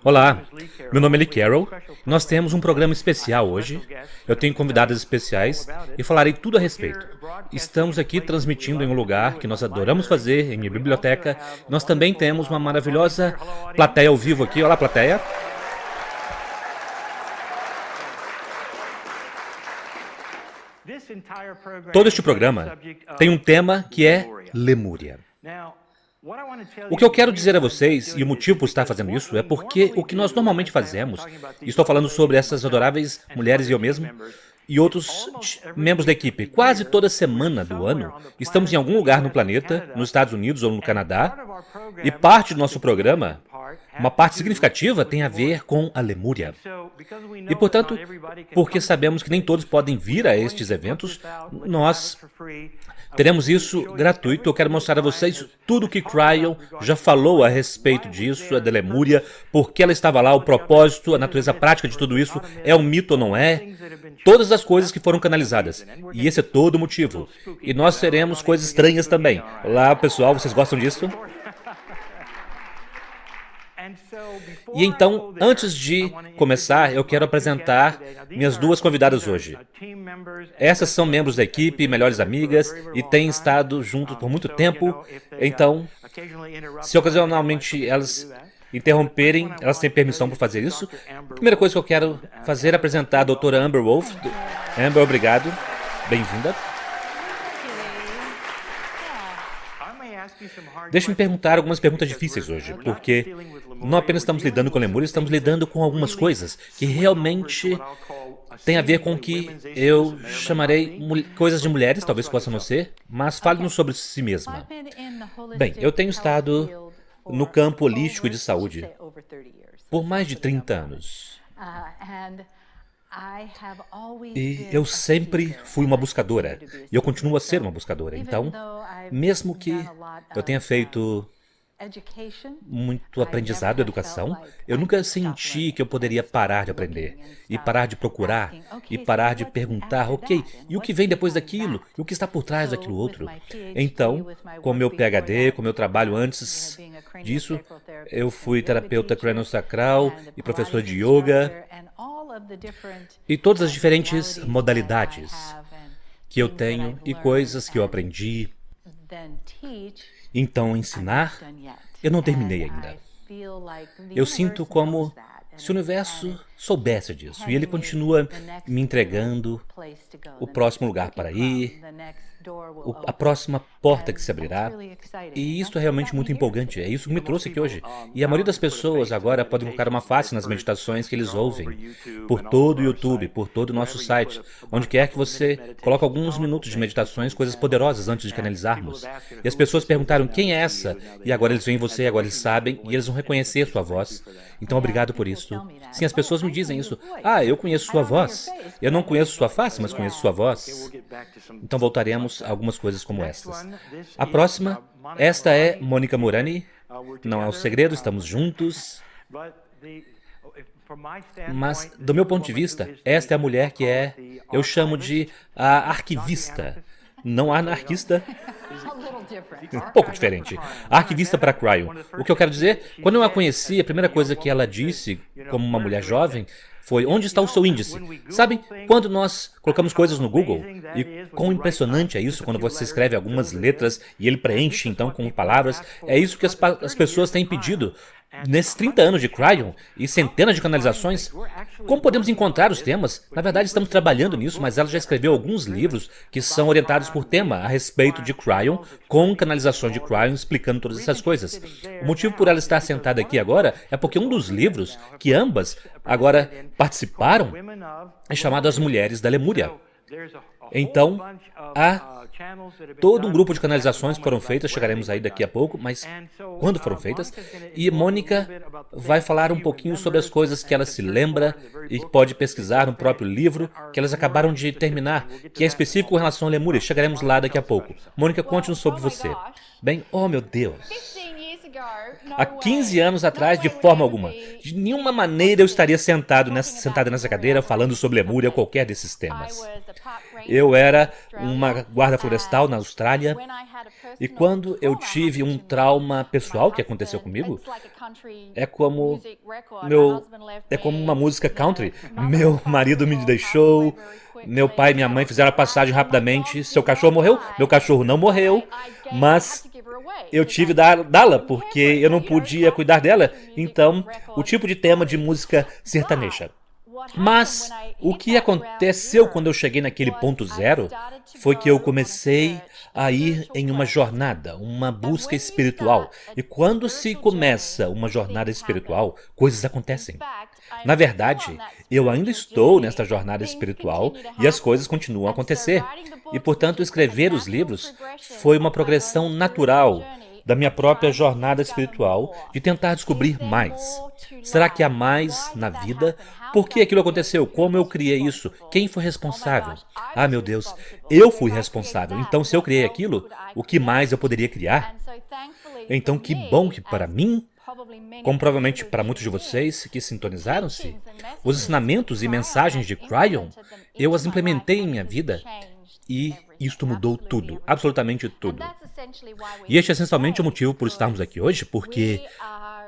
Olá, meu nome é Lee Carroll. Nós temos um programa especial hoje. Eu tenho convidadas especiais e falarei tudo a respeito. Estamos aqui transmitindo em um lugar que nós adoramos fazer, em minha biblioteca. Nós também temos uma maravilhosa plateia ao vivo aqui. Olá, plateia. Todo este programa tem um tema que é Lemúria. O que eu quero dizer a vocês, e o motivo por estar fazendo isso, é porque o que nós normalmente fazemos, e estou falando sobre essas adoráveis mulheres e eu mesmo, e outros membros da equipe, quase toda semana do ano, estamos em algum lugar no planeta, nos Estados Unidos ou no Canadá, e parte do nosso programa, uma parte significativa, tem a ver com a Lemúria. E, portanto, porque sabemos que nem todos podem vir a estes eventos, nós teremos isso gratuito. Eu quero mostrar a vocês tudo o que Cryon já falou a respeito disso, da Lemúria, por que ela estava lá, o propósito, a natureza prática de tudo isso, é um mito ou não é, todas as coisas que foram canalizadas. E esse é todo o motivo. E nós teremos coisas estranhas também. Olá, pessoal, vocês gostam disso? E então, antes de começar, eu quero apresentar minhas duas convidadas hoje. Essas são membros da equipe, melhores amigas, e têm estado juntos por muito tempo. Então, se ocasionalmente elas interromperem, elas têm permissão para fazer isso. A primeira coisa que eu quero fazer é apresentar a doutora Amber Wolf. Amber, obrigado. Bem-vinda. Deixe-me perguntar algumas perguntas difíceis hoje, porque não apenas estamos lidando com Lemúria, estamos lidando com algumas coisas que realmente têm a ver com o que eu chamarei coisas de mulheres, talvez possa não ser, mas fale-nos sobre si mesma. Bem, eu tenho estado no campo holístico de saúde por mais de 30 anos. E eu sempre fui uma buscadora, e eu continuo a ser uma buscadora. Então, mesmo que eu tenha feito muito aprendizado, educação, eu nunca senti que eu poderia parar de aprender, e parar de procurar, e parar de perguntar, ok, e o que vem depois daquilo? E o que está por trás daquilo outro? Então, com o meu PhD, com o meu trabalho antes disso, eu fui terapeuta craniosacral e professor de yoga, e todas as diferentes modalidades que eu tenho e coisas que eu aprendi. Então, ensinar, eu não terminei ainda. Eu sinto como se o universo soubesse disso, e ele continua me entregando o próximo lugar para ir, a próxima porta que se abrirá, e isso é realmente muito empolgante, é isso que me trouxe aqui hoje. E a maioria das pessoas agora podem colocar uma face nas meditações que eles ouvem, por todo o YouTube, por todo o nosso site, onde quer que você coloque alguns minutos de meditações, coisas poderosas antes de canalizarmos. E as pessoas perguntaram, quem é essa? E agora eles veem você, agora eles sabem, e eles vão reconhecer sua voz. Então, obrigado por isso. Sim, as pessoas me dizem isso. Ah, eu conheço sua voz. Eu não conheço sua face, mas conheço sua voz. Então voltaremos a algumas coisas como estas. A próxima, esta é Mônica Morani. Não é um segredo, estamos juntos. Mas, do meu ponto de vista, esta é a mulher que eu chamo de a arquivista. Não a anarquista. Um pouco diferente. A arquivista para Cryon. O que eu quero dizer, quando eu a conheci, a primeira coisa que ela disse, como uma mulher jovem, foi, onde está o seu índice? Sabem, quando nós colocamos coisas no Google, e quão impressionante é isso, quando você escreve algumas letras e ele preenche então com palavras, é isso que as pessoas têm pedido. Nesses 30 anos de Cryon e centenas de canalizações, como podemos encontrar os temas? Na verdade, estamos trabalhando nisso, mas ela já escreveu alguns livros que são orientados por tema a respeito de Cryon, com canalizações de Cryon, explicando todas essas coisas. O motivo por ela estar sentada aqui agora é porque um dos livros que ambas agora participaram é chamado As Mulheres da Lemúria. Então, há todo um grupo de canalizações que foram feitas, chegaremos aí daqui a pouco, mas quando foram feitas? E Mônica vai falar um pouquinho sobre as coisas que ela se lembra e que pode pesquisar no próprio livro que elas acabaram de terminar, que é específico com relação à Lemúria. Chegaremos lá daqui a pouco. Mônica, conte-nos sobre você. Bem, oh meu Deus. Há 15 anos atrás, de forma alguma, de nenhuma maneira eu estaria sentada nessa cadeira falando sobre Lemúria ou qualquer desses temas. Eu era uma guarda florestal na Austrália e quando eu tive um trauma pessoal que aconteceu comigo, é como uma música country. Meu marido me deixou, meu pai e minha mãe fizeram a passagem rapidamente. Seu cachorro morreu? Meu cachorro não morreu, mas eu tive de dá-la porque eu não podia cuidar dela. Então, o tipo de tema de música sertaneja. Mas o que aconteceu quando eu cheguei naquele ponto zero foi que eu comecei a ir em uma jornada, uma busca espiritual. E quando se começa uma jornada espiritual, coisas acontecem. Na verdade, eu ainda estou nesta jornada espiritual e as coisas continuam a acontecer. E, portanto, escrever os livros foi uma progressão natural da minha própria jornada espiritual, de tentar descobrir mais. Será que há mais na vida? Por que aquilo aconteceu? Como eu criei isso? Quem foi responsável? Ah, meu Deus, eu fui responsável. Então, se eu criei aquilo, o que mais eu poderia criar? Então, que bom que para mim, como provavelmente para muitos de vocês que sintonizaram-se, os ensinamentos e mensagens de Cryon, eu as implementei em minha vida e isto mudou tudo, absolutamente tudo. E este é essencialmente o motivo por estarmos aqui hoje, porque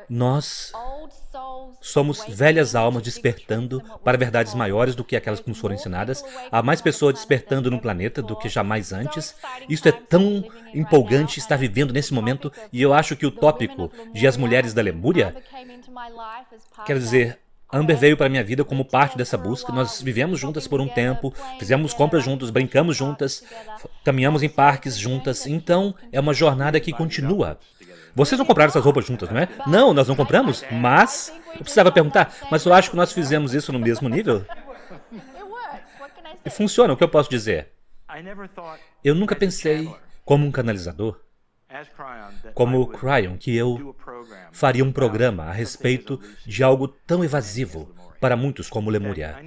nós somos velhas almas despertando para verdades maiores do que aquelas que nos foram ensinadas. Há mais pessoas despertando no planeta do que jamais antes. Isto é tão empolgante estar vivendo nesse momento, e eu acho que o tópico de As Mulheres da Lemúria, quer dizer, Amber veio para minha vida como parte dessa busca. Nós vivemos juntas por um tempo, fizemos compras juntos, brincamos juntas, caminhamos em parques juntas. Então, é uma jornada que continua. Vocês não compraram essas roupas juntas, não é? Não, nós não compramos, mas... Eu precisava perguntar, mas eu acho que nós fizemos isso no mesmo nível. E funciona, o que eu posso dizer? Eu nunca pensei, como um canalizador, como Cryon, que eu faria um programa a respeito de algo tão evasivo para muitos como Lemúria.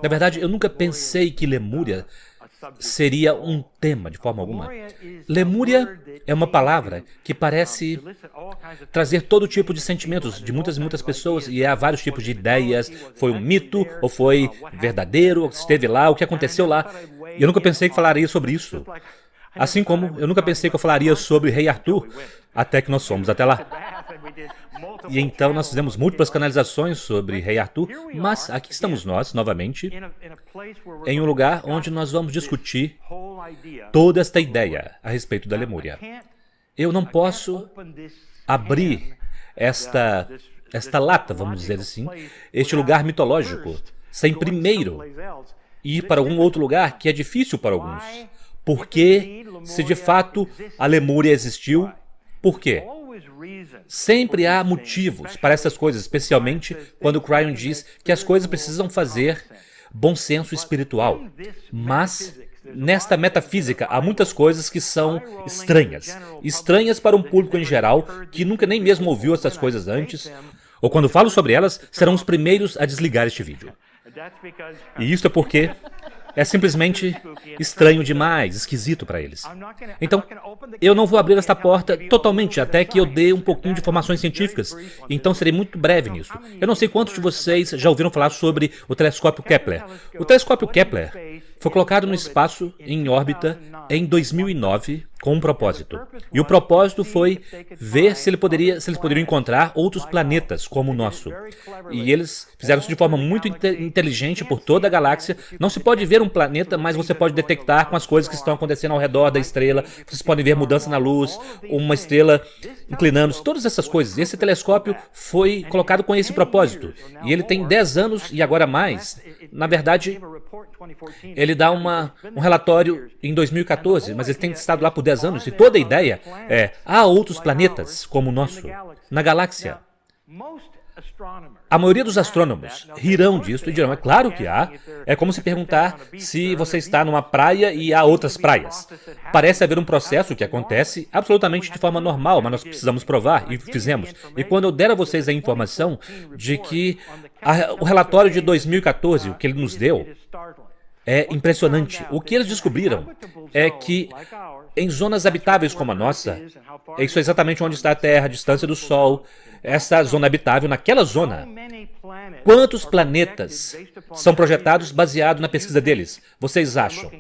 Na verdade, eu nunca pensei que Lemúria seria um tema de forma alguma. Lemúria é uma palavra que parece trazer todo tipo de sentimentos de muitas e muitas pessoas, e há vários tipos de ideias. Foi um mito, ou foi verdadeiro, esteve lá, o que aconteceu lá. E eu nunca pensei que falaria sobre isso. Assim como eu nunca pensei que eu falaria sobre Rei Arthur, até que nós fomos até lá. E então nós fizemos múltiplas canalizações sobre Rei Arthur, mas aqui estamos nós, novamente, em um lugar onde nós vamos discutir toda esta ideia a respeito da Lemúria. Eu não posso abrir esta lata, vamos dizer assim, este lugar mitológico, sem primeiro ir para algum outro lugar que é difícil para alguns. Porque, se de fato a Lemúria existiu, por quê? Sempre há motivos para essas coisas, especialmente quando Cryon diz que as coisas precisam fazer bom senso espiritual. Mas, nesta metafísica, há muitas coisas que são estranhas. Estranhas para um público em geral, que nunca nem mesmo ouviu essas coisas antes, ou quando falo sobre elas, serão os primeiros a desligar este vídeo. E isso é porque é simplesmente estranho demais, esquisito para eles. Então, eu não vou abrir esta porta totalmente até que eu dê um pouquinho de informações científicas. Então, serei muito breve nisso. Eu não sei quantos de vocês já ouviram falar sobre o telescópio Kepler. O telescópio Kepler foi colocado no espaço, em órbita, em 2009, com um propósito. E o propósito foi ver se eles poderiam encontrar outros planetas como o nosso. E eles fizeram isso de forma muito inteligente por toda a galáxia. Não se pode ver um planeta, mas você pode detectar com as coisas que estão acontecendo ao redor da estrela. Vocês podem ver mudança na luz, uma estrela inclinando-se, todas essas coisas. Esse telescópio foi colocado com esse propósito. E ele tem 10 anos e agora mais. Na verdade, ele dá um relatório em 2014, mas ele tem estado lá por 10 anos, e toda a ideia é, há outros planetas como o nosso, na galáxia. A maioria dos astrônomos rirão disso e dirão, é claro que há. É como se perguntar se você está numa praia e há outras praias. Parece haver um processo que acontece absolutamente de forma normal, mas nós precisamos provar, e fizemos. E quando eu der a vocês a informação de que o relatório de 2014, o que ele nos deu, é impressionante. O que eles descobriram é que em zonas habitáveis como a nossa. Isso é exatamente onde está a Terra, a distância do Sol, essa zona habitável naquela zona. Quantos planetas são projetados baseado na pesquisa deles? Vocês acham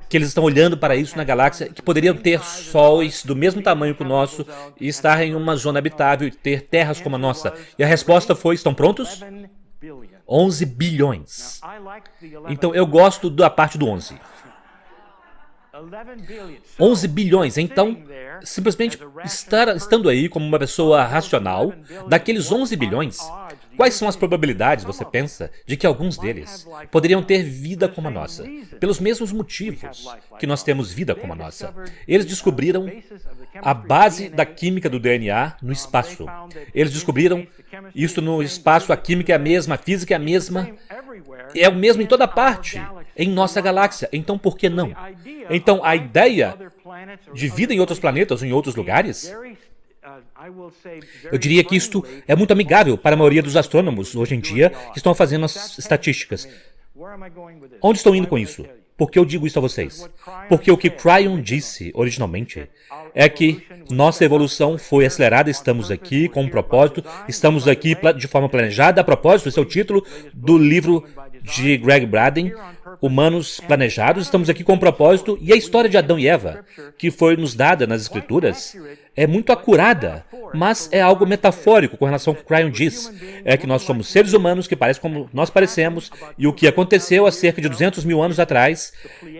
que eles estão olhando para isso na galáxia, que poderiam ter sóis do mesmo tamanho que o nosso e estar em uma zona habitável e ter terras como a nossa? E a resposta foi, estão prontos? 11 bilhões. Então eu gosto da parte do 11. 11 bilhões, então, simplesmente estando aí como uma pessoa racional, daqueles 11 bilhões, quais são as probabilidades, você pensa, de que alguns deles poderiam ter vida como a nossa? Pelos mesmos motivos que nós temos vida como a nossa. Eles descobriram a base da química do DNA no espaço. Eles descobriram isso no espaço, a química é a mesma, a física é a mesma, é o mesmo em toda parte, em nossa galáxia. Então, por que não? Então, a ideia de vida em outros planetas ou em outros lugares, eu diria que isto é muito amigável para a maioria dos astrônomos hoje em dia que estão fazendo as estatísticas. Onde estou indo com isso? Por que eu digo isso a vocês? Porque o que Cryon disse originalmente é que nossa evolução foi acelerada, estamos aqui com um propósito, estamos aqui de forma planejada. A propósito, esse é o título do livro de Greg Braden, Humanos Planejados. Estamos aqui com um propósito, e a história de Adão e Eva, que foi nos dada nas Escrituras, é muito acurada, mas é algo metafórico com relação ao que Cryon diz. É que nós somos seres humanos que parecem como nós parecemos, e o que aconteceu há cerca de 200 mil anos atrás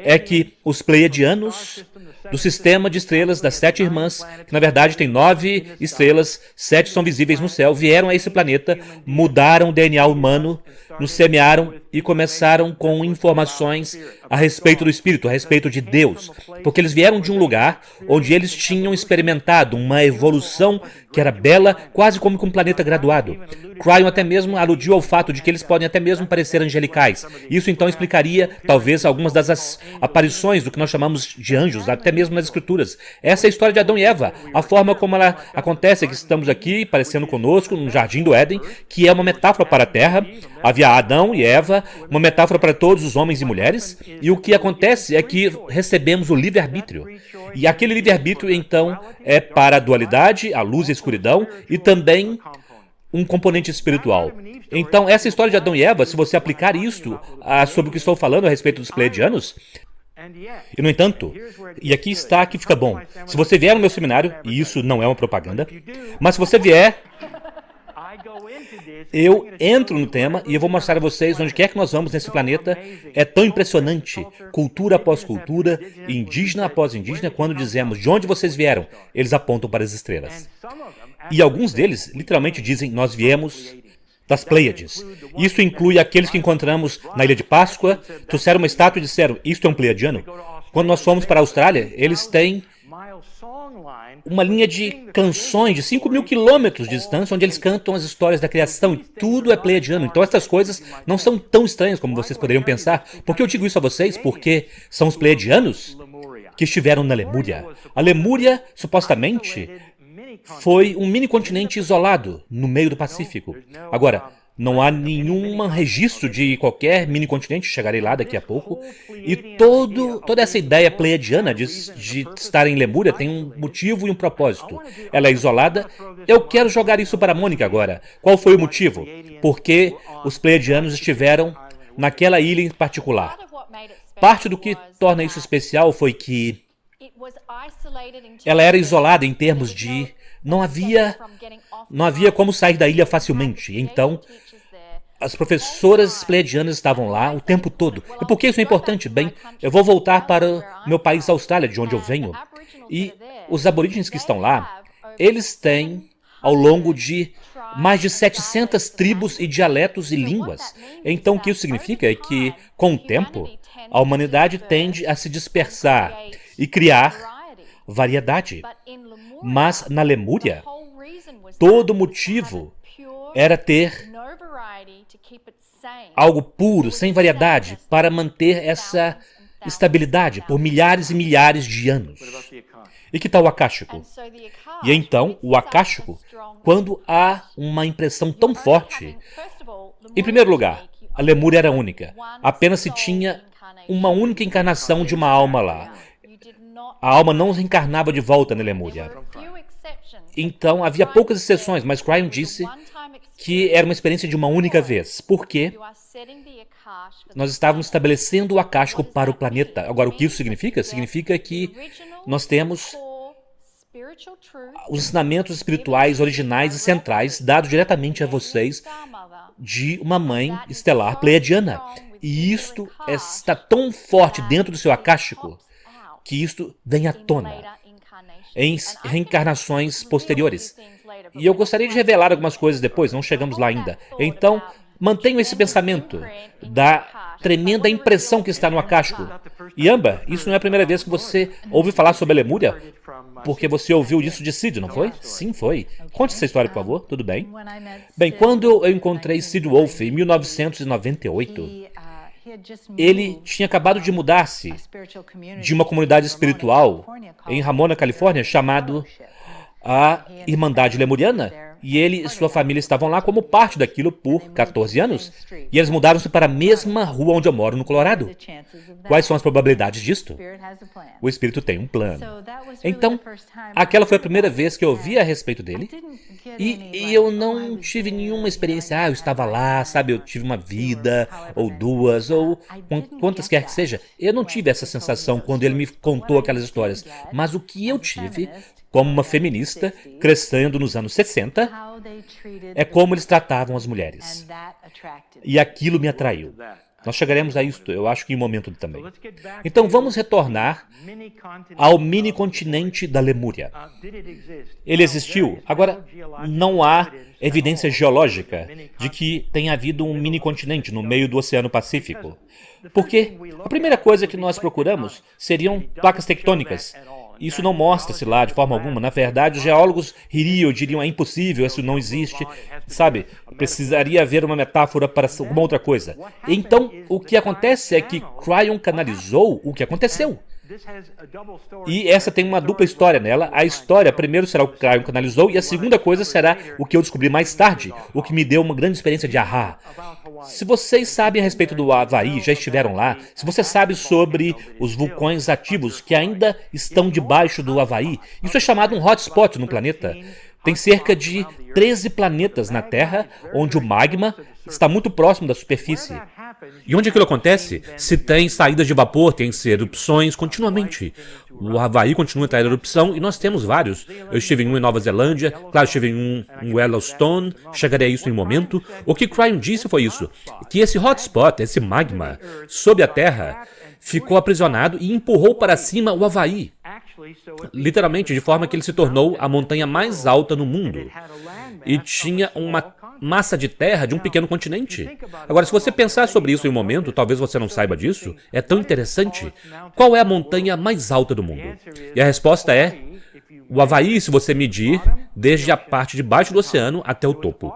é que os pleiadianos do sistema de estrelas das 7 irmãs, que na verdade tem 9 estrelas, 7 são visíveis no céu, vieram a esse planeta, mudaram o DNA humano, nos semearam e começaram com informações a respeito do Espírito, a respeito de Deus, porque eles vieram de um lugar onde eles tinham experimentado uma evolução que era bela, quase como que um planeta graduado. Cryon até mesmo aludiu ao fato de que eles podem até mesmo parecer angelicais. Isso então explicaria, talvez, algumas das aparições do que nós chamamos de anjos, até mesmo nas Escrituras. Essa é a história de Adão e Eva, a forma como ela acontece é que estamos aqui, parecendo conosco, no Jardim do Éden, que é uma metáfora para a Terra. Havia Adão e Eva, uma metáfora para todos os homens e mulheres, e o que acontece é que recebemos o livre-arbítrio. E aquele livre-arbítrio, então, é para a dualidade, a luz e a escuridão, e também um componente espiritual. Então, essa história de Adão e Eva, se você aplicar isto sobre o que estou falando a respeito dos pleiadianos, e no entanto, e aqui está que fica bom, se você vier no meu seminário, e isso não é uma propaganda, mas se você vier, eu entro no tema e eu vou mostrar a vocês onde quer que nós vamos nesse planeta. É tão impressionante, cultura após cultura, indígena após indígena, quando dizemos de onde vocês vieram, eles apontam para as estrelas. E alguns deles literalmente dizem, nós viemos das Pleiades. Isso inclui aqueles que encontramos na Ilha de Páscoa, trouxeram uma estátua e disseram, isto é um pleiadiano. Quando nós fomos para a Austrália, eles têm uma linha de canções de 5 mil quilômetros de distância, onde eles cantam as histórias da criação, e tudo é pleiadiano. Então essas coisas não são tão estranhas como vocês poderiam pensar. Por que eu digo isso a vocês? Porque são os pleiadianos que estiveram na Lemúria. A Lemúria, supostamente, foi um mini continente isolado no meio do Pacífico. Agora, não há nenhum registro de qualquer mini continente, chegarei lá daqui a pouco. E toda essa ideia pleiadiana de estar em Lemúria tem um motivo e um propósito. Ela é isolada. Eu quero jogar isso para a Mônica agora. Qual foi o motivo? Porque os pleiadianos estiveram naquela ilha em particular. Parte do que torna isso especial foi que ela era isolada em termos de não havia como sair da ilha facilmente. Então, as professoras pleiadianas estavam lá o tempo todo. E por que isso é importante? Bem, eu vou voltar para o meu país, a Austrália, de onde eu venho. E os aborígenes que estão lá, eles têm, ao longo de mais de 700 tribos e dialetos e línguas. Então, o que isso significa é que, com o tempo, a humanidade tende a se dispersar e criar variedade. Mas na Lemúria, todo motivo era ter algo puro, sem variedade, para manter essa estabilidade por milhares e milhares de anos. E que tal o acástico? E então, o acástico, quando há uma impressão tão forte, em primeiro lugar, a Lemúria era única. Apenas se tinha uma única encarnação de uma alma lá. A alma não reencarnava de volta na Lemúria. Então, havia poucas exceções, mas Cryon disse que era uma experiência de uma única vez. Por quê? Nós estávamos estabelecendo o acástico para o planeta. Agora, o que isso significa? Significa que nós temos os ensinamentos espirituais originais e centrais dados diretamente a vocês de uma mãe estelar pleiadiana. E isto está tão forte dentro do seu acástico que isto vem à tona em reencarnações posteriores. E eu gostaria de revelar algumas coisas depois, não chegamos lá ainda. Então, mantenham esse pensamento da tremenda impressão que está no acástico. E Amba, isso não é a primeira vez que você ouve falar sobre a Lemúria? Porque você ouviu isso de Sid, não foi? Sim, foi. Conte essa história, por favor. Tudo bem? Bem, quando eu encontrei Sid Wolf em 1998, ele tinha acabado de mudar-se de uma comunidade espiritual em Ramona, Califórnia, chamado a Irmandade Lemuriana, e ele e sua família estavam lá como parte daquilo por 14 anos, e eles mudaram-se para a mesma rua onde eu moro, no Colorado. Quais são as probabilidades disto? O Espírito tem um plano. Então, aquela foi a primeira vez que eu ouvi a respeito dele, e eu não tive nenhuma experiência, eu estava lá, sabe, eu tive uma vida, ou duas, ou quantas quer que seja. Eu não tive essa sensação quando ele me contou aquelas histórias, mas o que eu tive como uma feminista, crescendo nos anos 60, é como eles tratavam as mulheres. E aquilo me atraiu. Nós chegaremos a isto, eu acho que em um momento também. Então vamos retornar ao mini-continente da Lemúria. Ele existiu. Agora, não há evidência geológica de que tenha havido um mini-continente no meio do Oceano Pacífico. Porque a primeira coisa que nós procuramos seriam placas tectônicas. Isso não mostra-se lá de forma alguma. Na verdade, os geólogos ririam, diriam, é impossível, isso não existe, sabe? Precisaria haver uma metáfora para alguma outra coisa. Então, o que acontece é que Cryon canalizou o que aconteceu. E essa tem uma dupla história nela. A história, primeiro, será o que Cryon canalizou, e a segunda coisa será o que eu descobri mais tarde, o que me deu uma grande experiência de ahá. Se vocês sabem a respeito do Havaí, já estiveram lá, se você sabe sobre os vulcões ativos que ainda estão debaixo do Havaí, isso é chamado um hotspot no planeta. Tem cerca de 13 planetas na Terra onde o magma está muito próximo da superfície. E onde aquilo acontece? Se tem saídas de vapor, tem-se erupções continuamente. O Havaí continua a ter erupção e nós temos vários. Eu estive em um em Nova Zelândia, claro, estive em um em Yellowstone, chegarei a isso em um momento. O que Cryon disse foi isso, que esse hotspot, esse magma, sob a Terra, ficou aprisionado e empurrou para cima o Havaí. Literalmente, de forma que ele se tornou a montanha mais alta no mundo. E tinha uma massa de terra de um pequeno continente. Agora, se você pensar sobre isso em um momento, talvez você não saiba disso, é tão interessante. Qual é a montanha mais alta do mundo? E a resposta é o Havaí, se você medir desde a parte de baixo do oceano até o topo.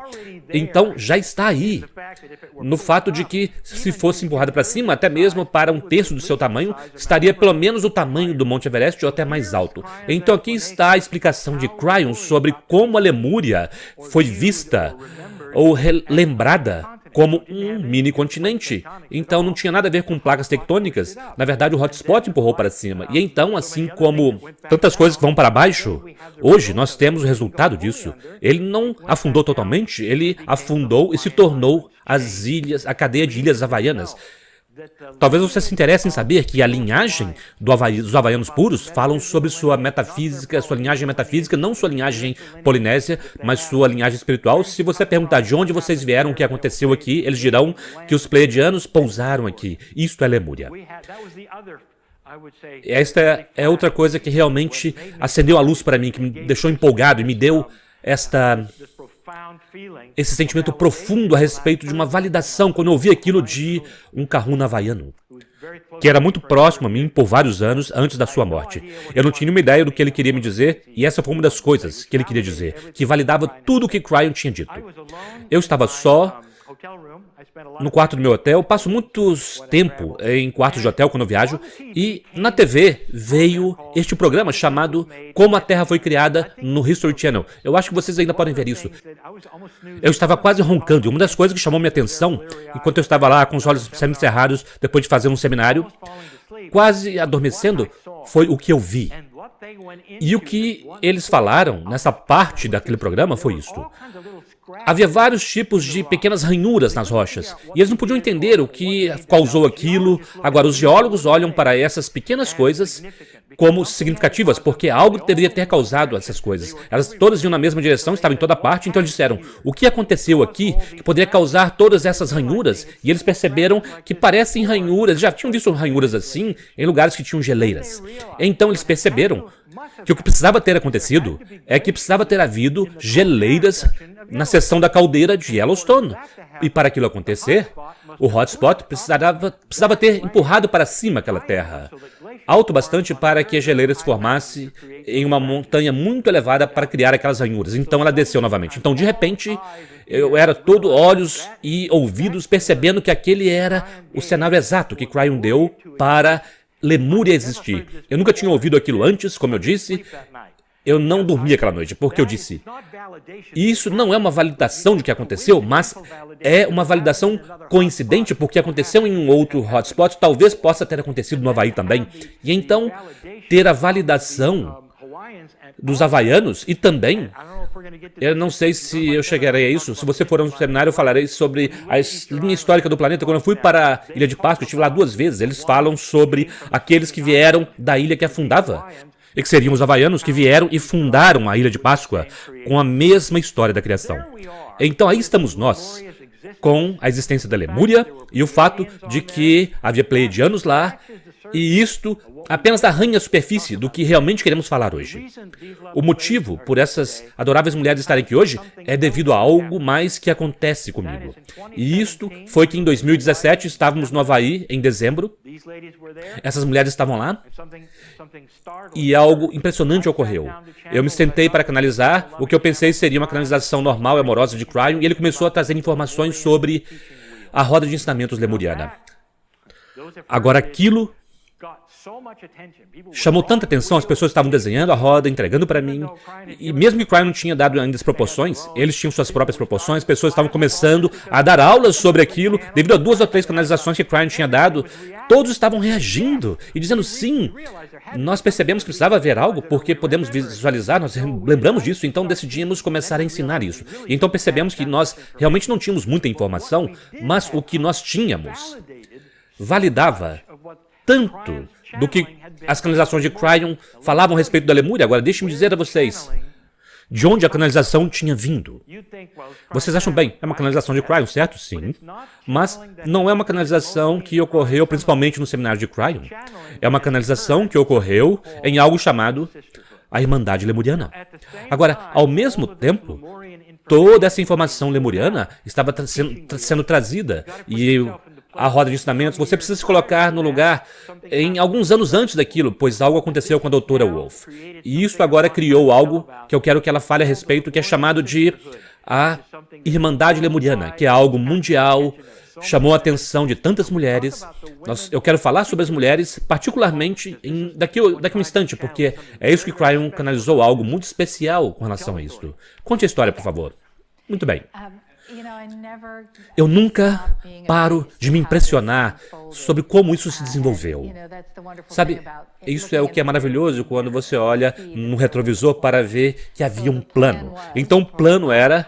Então, já está aí. No fato de que, se fosse empurrada para cima, até mesmo para um terço do seu tamanho, estaria pelo menos o tamanho do Monte Everest ou até mais alto. Então aqui está a explicação de Cryon sobre como a Lemúria foi vista ou lembrada como um mini-continente. Então não tinha nada a ver com placas tectônicas. Na verdade, o hotspot empurrou para cima. E então, assim como tantas coisas que vão para baixo, hoje nós temos o resultado disso. Ele não afundou totalmente, ele afundou e se tornou as ilhas, a cadeia de ilhas havaianas. Talvez você se interesse em saber que a linhagem dos havaianos puros falam sobre sua metafísica, sua linhagem metafísica, não sua linhagem polinésia, mas sua linhagem espiritual. Se você perguntar de onde vocês vieram, o que aconteceu aqui, eles dirão que os pleiadianos pousaram aqui. Isto é Lemúria. Esta é outra coisa que realmente acendeu a luz para mim, que me deixou empolgado e me deu esse sentimento profundo a respeito de uma validação quando eu ouvi aquilo de um kahuna havaiano, que era muito próximo a mim por vários anos antes da sua morte. Eu não tinha nenhuma ideia do que ele queria me dizer, e essa foi uma das coisas que ele queria dizer, que validava tudo o que Cryon tinha dito. Eu estava só no quarto do meu hotel, passo muito tempo em quartos de hotel quando eu viajo, e na TV veio este programa chamado Como a Terra Foi Criada no History Channel. Eu acho que vocês ainda podem ver isso. Eu estava quase roncando, e uma das coisas que chamou minha atenção, enquanto eu estava lá com os olhos semicerrados, depois de fazer um seminário, quase adormecendo, foi o que eu vi. E o que eles falaram nessa parte daquele programa foi isto. Havia vários tipos de pequenas ranhuras nas rochas, e eles não podiam entender o que causou aquilo. Agora, os geólogos olham para essas pequenas coisas como significativas, porque algo deveria ter causado essas coisas. Elas todas iam na mesma direção, estavam em toda parte, então eles disseram, o que aconteceu aqui que poderia causar todas essas ranhuras? E eles perceberam que parecem ranhuras, já tinham visto ranhuras assim em lugares que tinham geleiras. Então eles perceberam que o que precisava ter acontecido é que precisava ter havido geleiras na seção da caldeira de Yellowstone. E para aquilo acontecer, o hotspot precisava ter empurrado para cima aquela terra, alto bastante para que a geleira se formasse em uma montanha muito elevada para criar aquelas ranhuras. Então ela desceu novamente. Então, de repente, eu era todo olhos e ouvidos percebendo que aquele era o cenário exato que Cryon deu para Lemúria existir. Eu nunca tinha ouvido aquilo antes, como eu disse. Eu não dormi aquela noite, porque eu disse, isso não é uma validação de que aconteceu, mas é uma validação coincidente, porque aconteceu em um outro hotspot, talvez possa ter acontecido no Havaí também. E então, ter a validação dos havaianos e também, eu não sei se eu chegarei a isso, se você for a um seminário eu falarei sobre a linha histórica do planeta. Quando eu fui para a Ilha de Páscoa, eu estive lá 2 vezes, eles falam sobre aqueles que vieram da ilha que afundava. E que seriam os havaianos que vieram e fundaram a Ilha de Páscoa com a mesma história da criação. Então aí estamos nós, com a existência da Lemúria e o fato de que havia pleiadianos lá, e isto apenas arranha a superfície do que realmente queremos falar hoje. O motivo por essas adoráveis mulheres estarem aqui hoje é devido a algo mais que acontece comigo. E isto foi que em 2017 estávamos no Havaí, em dezembro. Essas mulheres estavam lá e algo impressionante ocorreu. Eu me sentei para canalizar o que eu pensei seria uma canalização normal e amorosa de Cryon, e ele começou a trazer informações sobre a roda de ensinamentos lemuriana. Agora aquilo chamou tanta atenção, as pessoas estavam desenhando a roda, entregando para mim, e mesmo que Cryon não tinha dado ainda as proporções, eles tinham suas próprias proporções, pessoas estavam começando a dar aulas sobre aquilo, devido a 2 ou 3 canalizações que Cryon tinha dado, todos estavam reagindo e dizendo sim, nós percebemos que precisava haver algo, porque podemos visualizar, nós lembramos disso, então decidimos começar a ensinar isso. E então percebemos que nós realmente não tínhamos muita informação, mas o que nós tínhamos validava tanto do que as canalizações de Cryon falavam a respeito da Lemúria. Agora, deixe-me dizer a vocês de onde a canalização tinha vindo. Vocês acham bem, é uma canalização de Cryon, certo? Sim. Mas não é uma canalização que ocorreu principalmente no seminário de Cryon. É uma canalização que ocorreu em algo chamado a Irmandade Lemuriana. Agora, ao mesmo tempo, toda essa informação lemuriana estava sendo trazida, e a roda de ensinamentos, você precisa se colocar no lugar em alguns anos antes daquilo, pois algo aconteceu com a doutora Wolf. E isso agora criou algo que eu quero que ela fale a respeito, que é chamado de a Irmandade Lemuriana, que é algo mundial, chamou a atenção de tantas mulheres. Eu quero falar sobre as mulheres, particularmente daqui a um instante, porque é isso que Cryon canalizou, algo muito especial com relação a isso. Conte a história, por favor. Muito bem. Eu nunca paro de me impressionar sobre como isso se desenvolveu. Sabe, isso é o que é maravilhoso quando você olha no retrovisor para ver que havia um plano. Então o plano era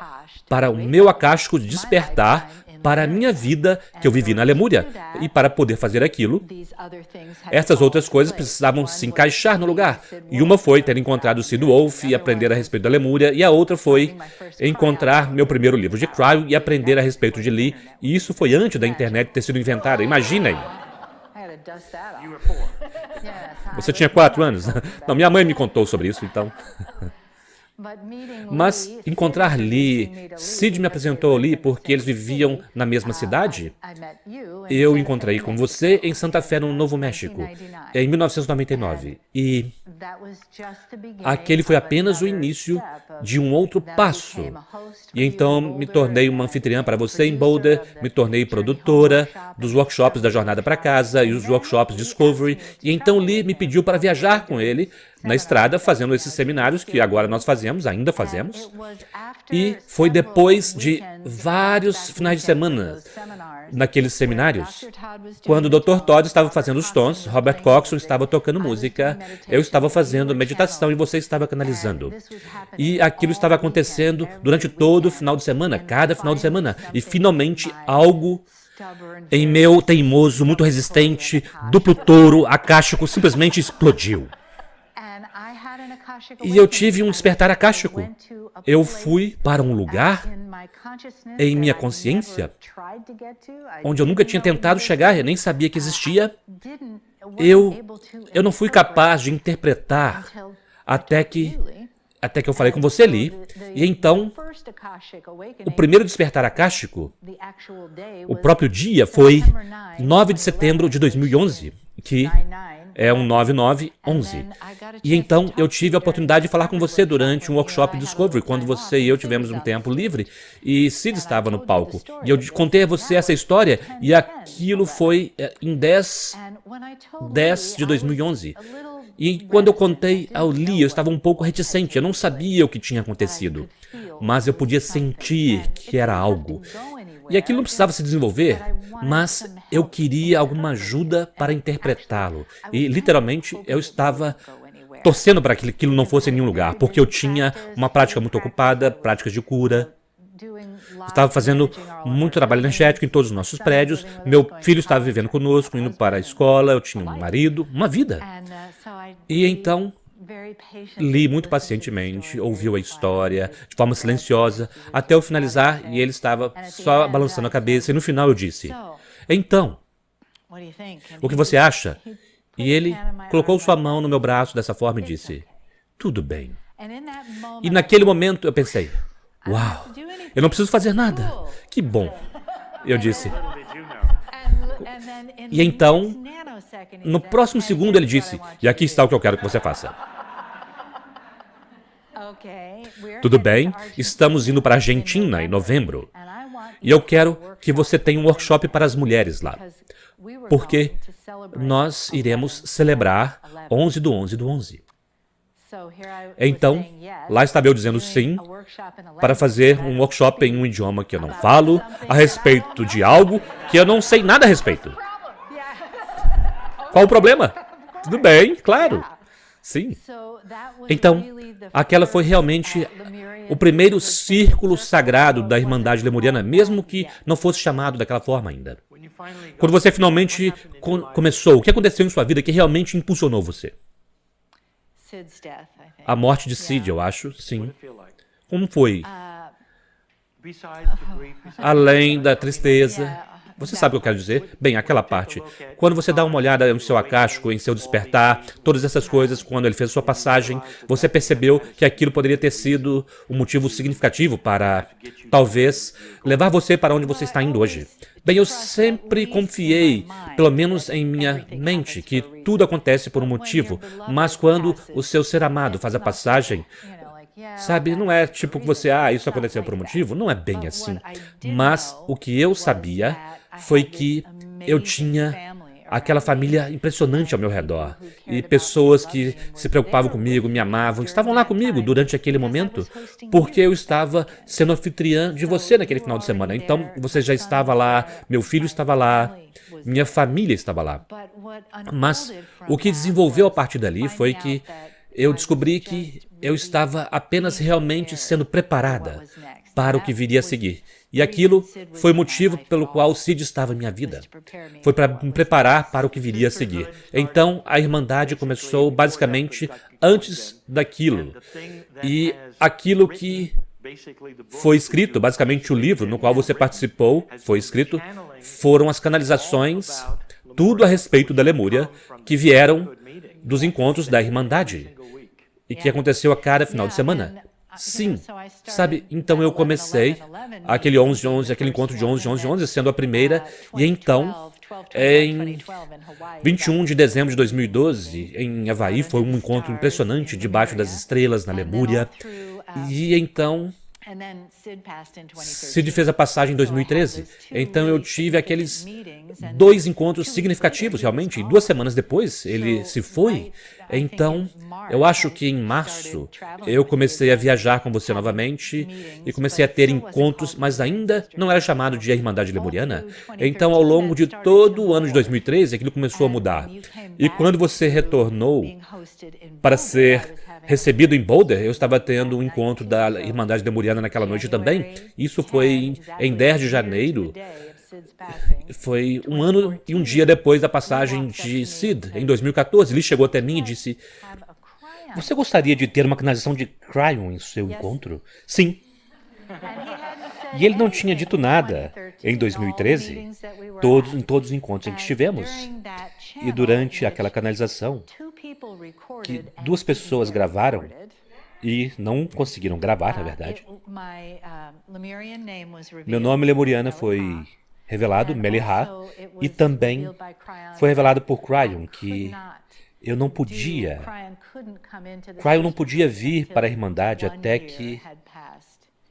para o meu acástico despertar para a minha vida que eu vivi na Lemúria. E para poder fazer aquilo, essas outras coisas precisavam se encaixar no lugar. E uma foi ter encontrado Sid Wolf e aprender a respeito da Lemúria, e a outra foi encontrar meu primeiro livro de Cryon e aprender a respeito de Lee. E isso foi antes da internet ter sido inventada. Imaginem! Você tinha 4 anos? Não, minha mãe me contou sobre isso, então. Mas encontrar Lee, Sid me apresentou Lee porque eles viviam na mesma cidade. Eu encontrei com você em Santa Fé, no Novo México, em 1999. E aquele foi apenas o início de um outro passo. E então me tornei uma anfitriã para você em Boulder, me tornei produtora dos workshops da Jornada para Casa e os workshops Discovery. E então Lee me pediu para viajar com ele na estrada fazendo esses seminários que agora nós fazemos, ainda fazemos. E foi depois de vários finais de semana naqueles seminários, quando o Dr. Todd estava fazendo os tons, Robert Coxon estava tocando música, eu estava fazendo meditação e você estava canalizando. E aquilo estava acontecendo durante todo o final de semana, cada final de semana. E finalmente algo em meu teimoso, muito resistente, duplo touro, acástico, simplesmente explodiu. E eu tive um despertar acástico. Eu fui para um lugar em minha consciência onde eu nunca tinha tentado chegar, eu nem sabia que existia. Eu não fui capaz de interpretar até que eu falei com você, Lee. E então, o primeiro despertar acástico, o próprio dia, foi 9 de setembro de 2011, que é um 9911. E então eu tive a oportunidade de falar com você durante um workshop Discovery, quando você e eu tivemos um tempo livre e Sid estava no palco. E eu contei a você essa história e aquilo foi em 10 de 2011. E quando eu contei ao Lee, eu estava um pouco reticente, eu não sabia o que tinha acontecido, mas eu podia sentir que era algo. E aquilo não precisava se desenvolver, mas eu queria alguma ajuda para interpretá-lo. E, literalmente, eu estava torcendo para que aquilo não fosse em nenhum lugar, porque eu tinha uma prática muito ocupada, práticas de cura. Estava fazendo muito trabalho energético em todos os nossos prédios. Meu filho estava vivendo conosco, indo para a escola, eu tinha um marido, uma vida. E então, Lee muito pacientemente ouviu a história de forma silenciosa até eu finalizar e ele estava só balançando a cabeça e no final eu disse, então, o que você acha? E ele colocou sua mão no meu braço dessa forma e disse, tudo bem. E naquele momento eu pensei, uau, eu não preciso fazer nada. Que bom. Eu disse. E então, no próximo segundo ele disse, e aqui está o que eu quero que você faça. Tudo bem, estamos indo para a Argentina em novembro. E eu quero que você tenha um workshop para as mulheres lá. Porque nós iremos celebrar 11 do 11 do 11. Então, lá estava eu dizendo sim, para fazer um workshop em um idioma que eu não falo, a respeito de algo que eu não sei nada a respeito. Qual o problema? Tudo bem, claro. Sim. Então, aquela foi realmente o primeiro círculo sagrado da Irmandade Lemuriana, mesmo que não fosse chamado daquela forma ainda. Quando você finalmente começou, o que aconteceu em sua vida que realmente impulsionou você? A morte de Sid, eu acho, sim. Como foi? Além da tristeza. Você sabe o que eu quero dizer? Bem, aquela parte. Quando você dá uma olhada no seu acástico, em seu despertar, todas essas coisas, quando ele fez sua passagem, você percebeu que aquilo poderia ter sido um motivo significativo para, talvez, levar você para onde você está indo hoje. Bem, eu sempre confiei, pelo menos em minha mente, que tudo acontece por um motivo, mas quando o seu ser amado faz a passagem, sabe, não é tipo que você, isso aconteceu por um motivo, não é bem assim. Mas o que eu sabia foi que eu tinha aquela família impressionante ao meu redor. E pessoas que se preocupavam comigo, me amavam, estavam lá comigo durante aquele momento, porque eu estava sendo anfitriã de você naquele final de semana. Então, você já estava lá, meu filho estava lá, minha família estava lá. Mas o que desenvolveu a partir dali foi que eu descobri que eu estava apenas realmente sendo preparada para o que viria a seguir. E aquilo foi o motivo pelo qual Sid estava em minha vida. Foi para me preparar para o que viria a seguir. Então, a Irmandade começou basicamente antes daquilo. E aquilo que foi escrito, basicamente o livro no qual você participou, foi escrito, foram as canalizações, tudo a respeito da Lemúria, que vieram dos encontros da Irmandade. E que aconteceu a cada final de semana. Sim, sabe, então eu comecei aquele 11-11, aquele encontro de 11-11-11, sendo a primeira, e então, em 21 de dezembro de 2012, em Havaí, foi um encontro impressionante, debaixo das estrelas, na Lemúria, e então, Sid fez a passagem em 2013, então eu tive aqueles 2 encontros significativos, realmente, e 2 semanas depois ele se foi. Então, eu acho que em março eu comecei a viajar com você novamente e comecei a ter encontros, mas ainda não era chamado de a Irmandade Lemuriana. Então, ao longo de todo o ano de 2013, aquilo começou a mudar. E quando você retornou para ser recebido em Boulder, eu estava tendo um encontro da Irmandade Lemuriana naquela noite também. Isso foi em 10 de janeiro. Foi 1 ano e 1 dia depois da passagem de Sid, em 2014. Ele chegou até mim e disse: "Você gostaria de ter uma canalização de Cryon em seu encontro?" Sim. E ele não tinha dito nada em 2013, em todos os encontros em que estivemos. E durante aquela canalização, que 2 pessoas gravaram e não conseguiram gravar, na verdade. Meu nome lemuriana foi revelado, Meliha, e também foi revelado por Cryon que eu não podia, Cryon não podia vir para a Irmandade até que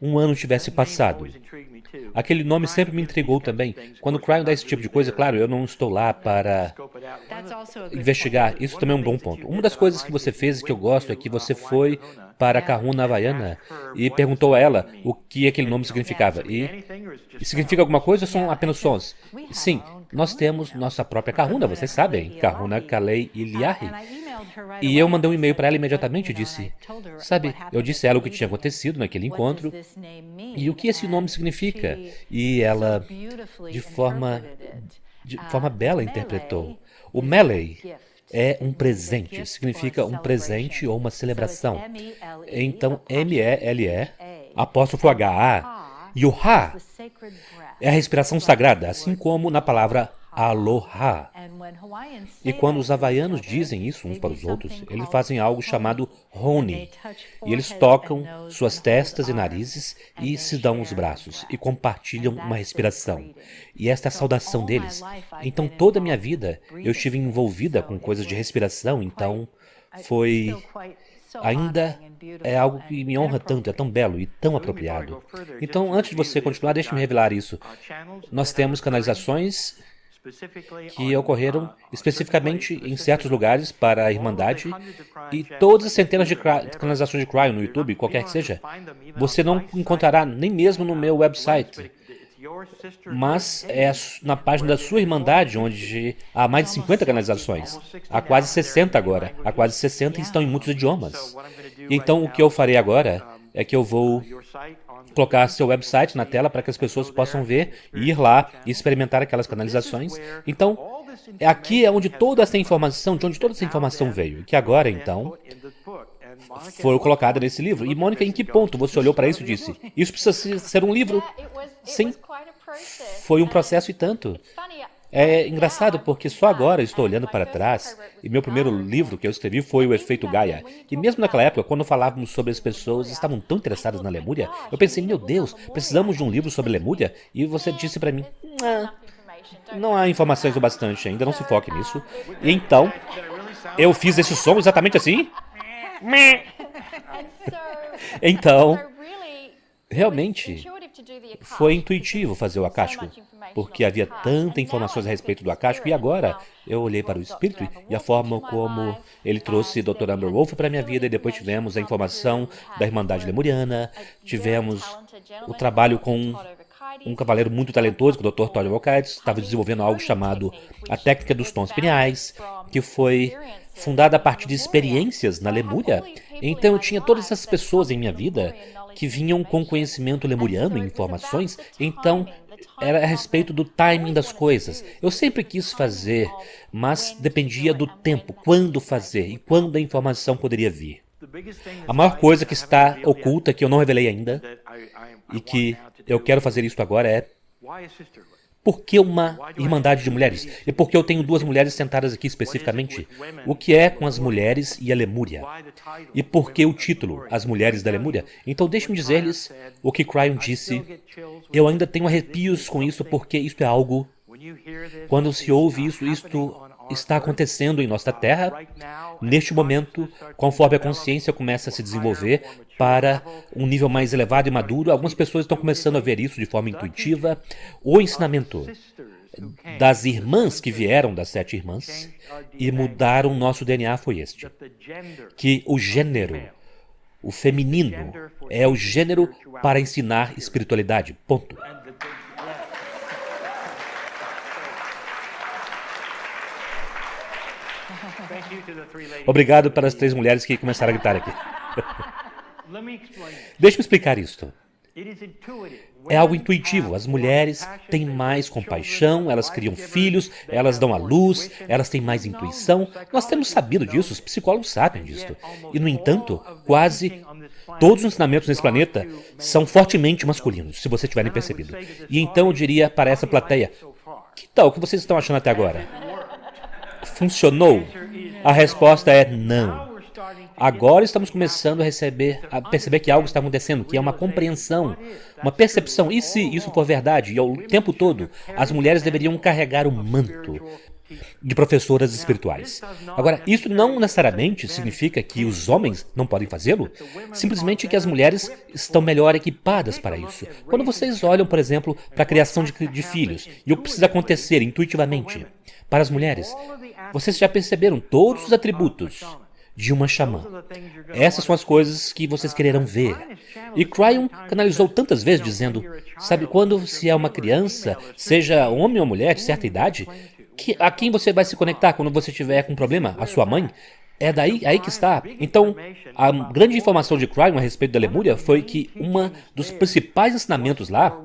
1 ano tivesse passado. Aquele nome sempre me intrigou também. Quando Cryon dá esse tipo de coisa, claro, eu não estou lá para investigar. Isso também é um bom ponto. Uma das coisas que você fez e que eu gosto é que você foi para a Kahuna Havaiana e perguntou a ela o que aquele nome significava. E significa alguma coisa ou são apenas sons? Sim, nós temos nossa própria Kahuna, vocês sabem. Kahuna Kalei Iliahi. E eu mandei um e-mail para ela imediatamente e disse, sabe, eu disse a ela o que tinha acontecido naquele encontro e o que esse nome significa. E ela, de forma bela, interpretou. O Melee é um presente, significa um presente ou uma celebração. Então, M-E-L-E, apóstrofo H-A, e o Ha é a respiração sagrada, assim como na palavra Aloha. E quando os havaianos dizem isso uns para os outros, eles fazem algo chamado Honi. E eles tocam suas testas e narizes e se dão os braços e compartilham uma respiração. E esta é a saudação deles. Então toda a minha vida eu estive envolvida com coisas de respiração, então foi... Ainda é algo que me honra tanto, é tão belo e tão apropriado. Então, antes de você continuar, deixe-me revelar isso. Nós temos canalizações que ocorreram especificamente em certos lugares para a Irmandade e todas as centenas de canalizações de Cryon no YouTube, qualquer que seja, você não encontrará nem mesmo no meu website. Mas é na página da sua Irmandade, onde há mais de 50 canalizações. Há quase 60 agora. Há quase 60 e estão em muitos idiomas. Então, o que eu farei agora é que eu vou colocar seu website na tela para que as pessoas possam ver e ir lá e experimentar aquelas canalizações. Então, aqui é onde toda essa informação, de onde toda essa informação veio. Que agora, então, foi colocada nesse livro. E, Mônica, em que ponto você olhou para isso e disse, isso precisa ser um livro? Sim, foi um processo e tanto. É engraçado porque só agora estou olhando para trás e meu primeiro livro que eu escrevi foi O Efeito Gaia. E mesmo naquela época, quando falávamos sobre as pessoas que estavam tão interessadas na Lemúria, eu pensei, meu Deus, precisamos de um livro sobre Lemúria? E você disse para mim, não há informações o bastante ainda, não se foque nisso. E então, eu fiz esse som exatamente assim. Então, realmente, foi intuitivo fazer o Akáshico, porque havia tanta informações a respeito do Akáshico, e agora eu olhei para o Espírito e a forma como ele trouxe Dr. Amber Wolf para a minha vida, e depois tivemos a informação da Irmandade Lemuriana, tivemos o trabalho com um cavaleiro muito talentoso, o Dr. Todd Walkites, estava desenvolvendo algo chamado a técnica dos tons pineais, que foi fundada a partir de experiências na Lemúria. Então eu tinha todas essas pessoas em minha vida que vinham com conhecimento lemuriano e informações, então era a respeito do timing das coisas. Eu sempre quis fazer, mas dependia do tempo, quando fazer e quando a informação poderia vir. A maior coisa que está oculta, que eu não revelei ainda, e que eu quero fazer isso agora é... Por que uma irmandade de mulheres? E por que eu tenho 2 mulheres sentadas aqui especificamente? O que é com as mulheres e a Lemúria? E por que o título, As Mulheres da Lemúria? Então deixe-me dizer-lhes o que Cryon disse. Eu ainda tenho arrepios com isso porque isto é algo... Quando se ouve isso, isto está acontecendo em nossa Terra, neste momento, conforme a consciência começa a se desenvolver para um nível mais elevado e maduro. Algumas pessoas estão começando a ver isso de forma intuitiva. O ensinamento das irmãs que vieram das 7 irmãs e mudaram nosso DNA foi este: que o gênero, o feminino, é o gênero para ensinar espiritualidade. Ponto. Obrigado para as 3 mulheres que começaram a gritar aqui. Deixa-me explicar isto. É algo intuitivo. As mulheres têm mais compaixão, elas criam filhos, elas dão à luz, elas têm mais intuição. Nós temos sabido disso, os psicólogos sabem disso. E, no entanto, quase todos os ensinamentos nesse planeta são fortemente masculinos, se vocês tiverem percebido. E então eu diria para essa plateia: que tal o que vocês estão achando até agora? Funcionou? A resposta é não. Agora estamos começando a perceber que algo está acontecendo, que é uma compreensão, uma percepção. E se isso for verdade, e ao tempo todo, as mulheres deveriam carregar o manto de professoras espirituais. Agora, isso não necessariamente significa que os homens não podem fazê-lo, simplesmente que as mulheres estão melhor equipadas para isso. Quando vocês olham, por exemplo, para a criação de filhos, e o que precisa acontecer intuitivamente para as mulheres, vocês já perceberam todos os atributos de uma xamã. Essas são as coisas que vocês quererão ver. E Cryon canalizou tantas vezes dizendo, sabe, quando se é uma criança, seja homem ou mulher de certa idade, a quem você vai se conectar quando você tiver com um problema? A sua mãe? É aí que está. Então, a grande informação de Cryon a respeito da Lemúria foi que um dos principais ensinamentos lá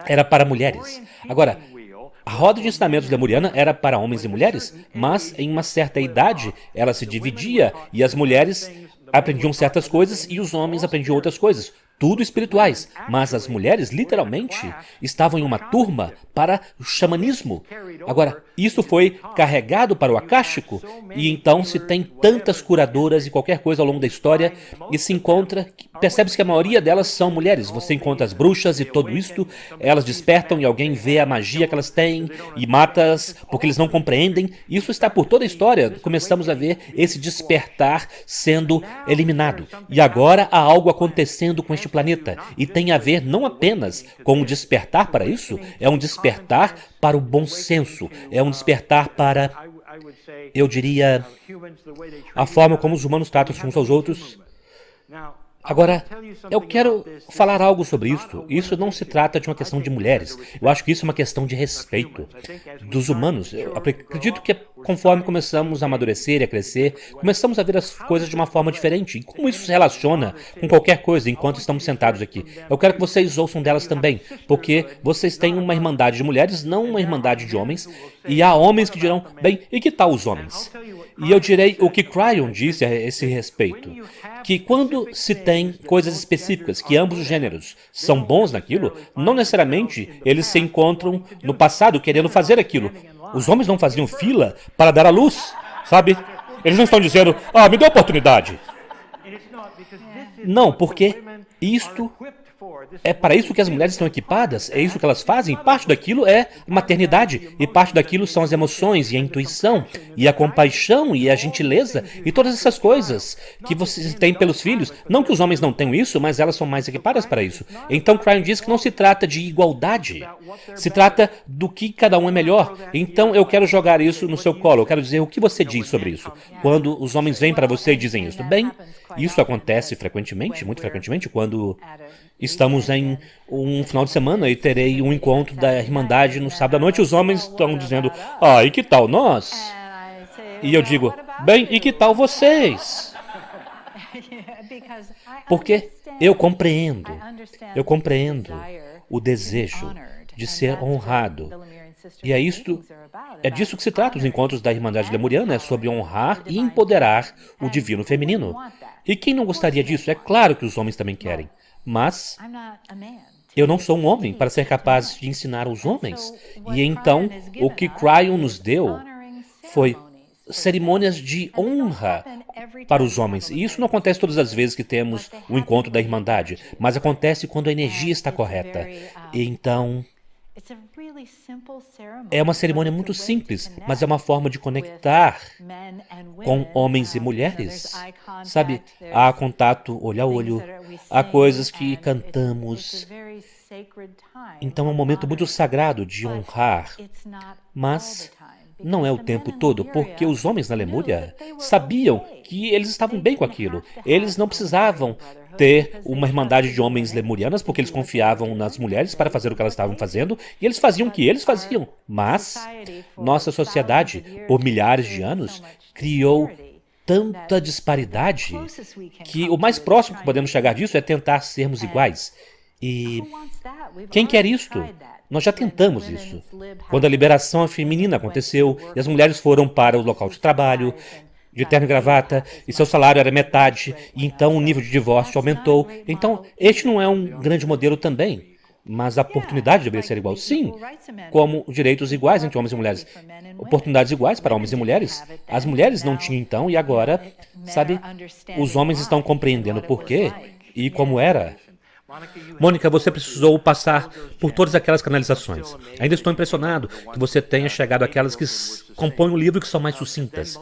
era para mulheres. Agora, a roda de ensinamentos lemuriana era para homens e mulheres, mas em uma certa idade ela se dividia e as mulheres aprendiam certas coisas e os homens aprendiam outras coisas. Tudo espirituais, mas as mulheres literalmente estavam em uma turma para o xamanismo. Agora, isso foi carregado para o acástico e então se tem tantas curadoras e qualquer coisa ao longo da história e se encontra, percebe-se que a maioria delas são mulheres. Você encontra as bruxas e tudo isto, elas despertam e alguém vê a magia que elas têm e mata-as porque eles não compreendem. Isso está por toda a história. Começamos a ver esse despertar sendo eliminado. E agora há algo acontecendo com este planeta e tem a ver não apenas com o despertar para isso, é um despertar para o bom senso, é um despertar para, eu diria, a forma como os humanos tratam uns aos outros. Agora, eu quero falar algo sobre isso. Isso não se trata de uma questão de mulheres. Eu acho que isso é uma questão de respeito dos humanos. Eu acredito que conforme começamos a amadurecer e a crescer, começamos a ver as coisas de uma forma diferente. E como isso se relaciona com qualquer coisa enquanto estamos sentados aqui? Eu quero que vocês ouçam delas também, porque vocês têm uma irmandade de mulheres, não uma irmandade de homens. E há homens que dirão, bem, e que tal os homens? E eu direi o que Cryon disse a esse respeito, que quando se tem coisas específicas, que ambos os gêneros são bons naquilo, não necessariamente eles se encontram no passado querendo fazer aquilo. Os homens não faziam fila para dar à luz, sabe? Eles não estão dizendo, me dê oportunidade. Não, porque isto é para isso que as mulheres estão equipadas, é isso que elas fazem. Parte daquilo é maternidade, e parte daquilo são as emoções, e a intuição, e a compaixão, e a gentileza, e todas essas coisas que vocês têm pelos filhos. Não que os homens não tenham isso, mas elas são mais equipadas para isso. Então Cryon diz que não se trata de igualdade, se trata do que cada um é melhor. Então eu quero jogar isso no seu colo, eu quero dizer o que você diz sobre isso. Quando os homens vêm para você e dizem isso, bem, isso acontece frequentemente, muito frequentemente, quando estamos em um final de semana e terei um encontro da Irmandade no sábado à noite. Os homens estão dizendo, e que tal nós? E eu digo, bem, e que tal vocês? Porque eu compreendo o desejo de ser honrado. E é disso que se trata os encontros da Irmandade Lemuriana, é sobre honrar e empoderar o divino feminino. E quem não gostaria disso? É claro que os homens também querem. Mas eu não sou um homem para ser capaz de ensinar aos homens. E então, o que Cryon nos deu foi cerimônias de honra para os homens. E isso não acontece todas as vezes que temos o encontro da Irmandade, mas acontece quando a energia está correta. E então, É uma cerimônia muito simples, mas é uma forma de conectar com homens e mulheres. Sabe, há contato olho a olho, há coisas que cantamos. Então é um momento muito sagrado de honrar, mas não é o tempo todo, porque os homens na Lemúria sabiam que eles estavam bem com aquilo. Eles não precisavam ter uma irmandade de homens lemurianas, porque eles confiavam nas mulheres para fazer o que elas estavam fazendo, e eles faziam o que eles faziam. Mas nossa sociedade, por milhares de anos, criou tanta disparidade que o mais próximo que podemos chegar disso é tentar sermos iguais. E quem quer isto? Nós já tentamos isso. Quando a liberação feminina aconteceu e as mulheres foram para o local de trabalho, de terno e gravata, e seu salário era metade, e então o nível de divórcio aumentou. Então, este não é um grande modelo também. Mas a oportunidade deveria ser igual, sim, como direitos iguais entre homens e mulheres. Oportunidades iguais para homens e mulheres. As mulheres não tinham então, e agora, sabe, os homens estão compreendendo por quê e como era. Mônica, você precisou passar por todas aquelas canalizações. Ainda estou impressionado que você tenha chegado àquelas que compõem o livro que são mais sucintas.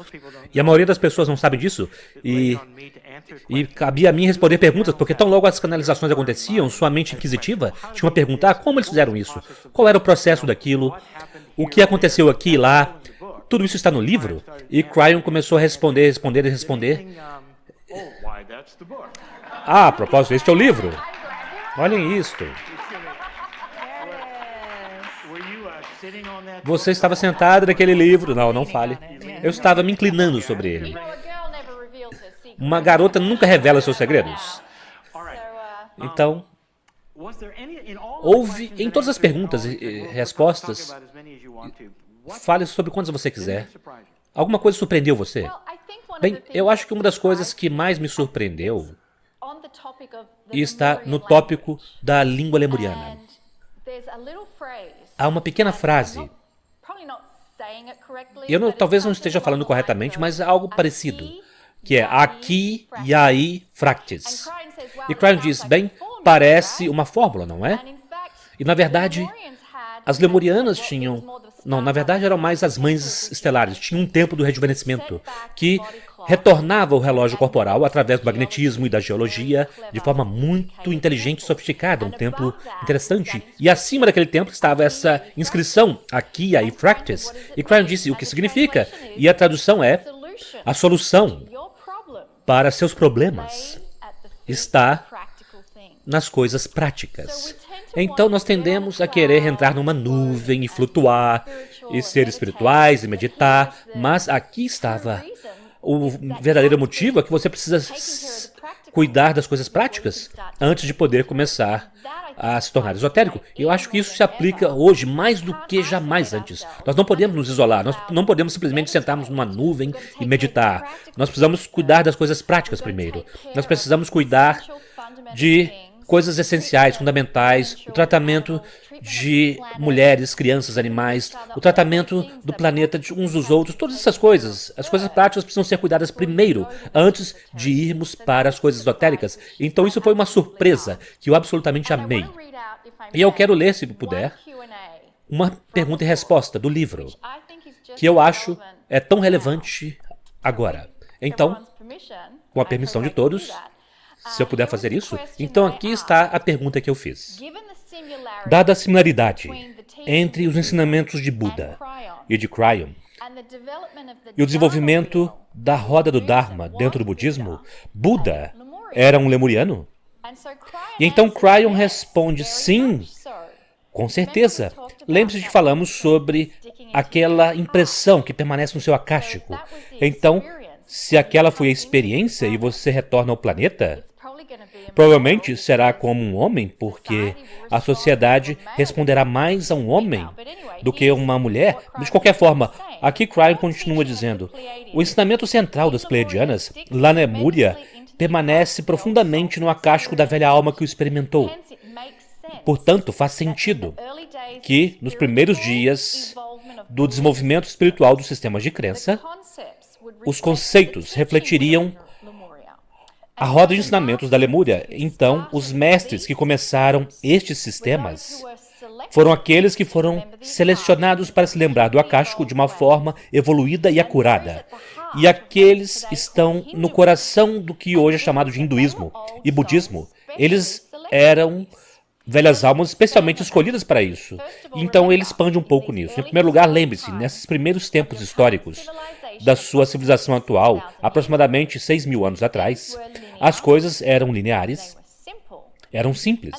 E a maioria das pessoas não sabe disso. E cabia a mim responder perguntas, porque tão logo as canalizações aconteciam, sua mente inquisitiva tinha uma pergunta: como eles fizeram isso? Qual era o processo daquilo? O que aconteceu aqui e lá? Tudo isso está no livro? E Cryon começou a responder. Ah, a propósito, este é o livro. Olhem isto. Você estava sentado naquele livro. Não, não fale. Eu estava me inclinando sobre ele. Uma garota nunca revela seus segredos. Então, houve em todas as perguntas e respostas, fale sobre quantas você quiser. Alguma coisa surpreendeu você? Bem, eu acho que uma das coisas que mais me surpreendeu está no tópico da língua lemuriana. Há uma pequena frase. Talvez não esteja falando corretamente, mas é algo parecido, que é aqui, yai, fractis. E Cryon diz, bem, parece uma fórmula, não é? E na verdade, as lemurianas tinham... Não, na verdade eram mais as mães estelares. Tinham um tempo do rejuvenescimento, que retornava o relógio corporal através do magnetismo e da geologia de forma muito inteligente e sofisticada, um templo interessante. E acima daquele templo estava essa inscrição, aqui, aí, fractis. E Cryon disse o que significa, e a tradução é, a solução para seus problemas está nas coisas práticas. Então nós tendemos a querer entrar numa nuvem e flutuar, e ser espirituais e meditar, mas aqui estava o verdadeiro motivo, é que você precisa cuidar das coisas práticas antes de poder começar a se tornar esotérico. E eu acho que isso se aplica hoje mais do que jamais antes. Nós não podemos nos isolar, nós não podemos simplesmente sentarmos numa nuvem e meditar. Nós precisamos cuidar das coisas práticas primeiro. Nós precisamos cuidar de coisas essenciais, fundamentais, o tratamento de mulheres, crianças, animais, o tratamento do planeta de uns dos outros, todas essas coisas. As coisas práticas precisam ser cuidadas primeiro, antes de irmos para as coisas esotéricas. Então isso foi uma surpresa que eu absolutamente amei. E eu quero ler, se puder, uma pergunta e resposta do livro, que eu acho é tão relevante agora. Então, com a permissão de todos, se eu puder fazer isso, então aqui está a pergunta que eu fiz. Dada a similaridade entre os ensinamentos de Buda e de Cryon e o desenvolvimento da roda do Dharma dentro do budismo, Buda era um lemuriano? E então Cryon responde sim, com certeza. Lembre-se de que falamos sobre aquela impressão que permanece no seu akáshico. Então, se aquela foi a experiência e você retorna ao planeta, provavelmente será como um homem, porque a sociedade responderá mais a um homem do que a uma mulher. Mas, de qualquer forma, aqui Cryon continua dizendo, o ensinamento central das Pleiadianas, lá na Lemúria, permanece profundamente no acástico da velha alma que o experimentou. Portanto, faz sentido que, nos primeiros dias do desenvolvimento espiritual dos sistemas de crença, os conceitos refletiriam a roda de ensinamentos da Lemúria. Então, os mestres que começaram estes sistemas foram aqueles que foram selecionados para se lembrar do akáshico de uma forma evoluída e acurada. E aqueles estão no coração do que hoje é chamado de hinduísmo e budismo. Eles eram velhas almas especialmente escolhidas para isso. Então ele expande um pouco nisso. Em primeiro lugar, lembre-se, nesses primeiros tempos históricos da sua civilização atual, aproximadamente 6.000 anos atrás, as coisas eram lineares, eram simples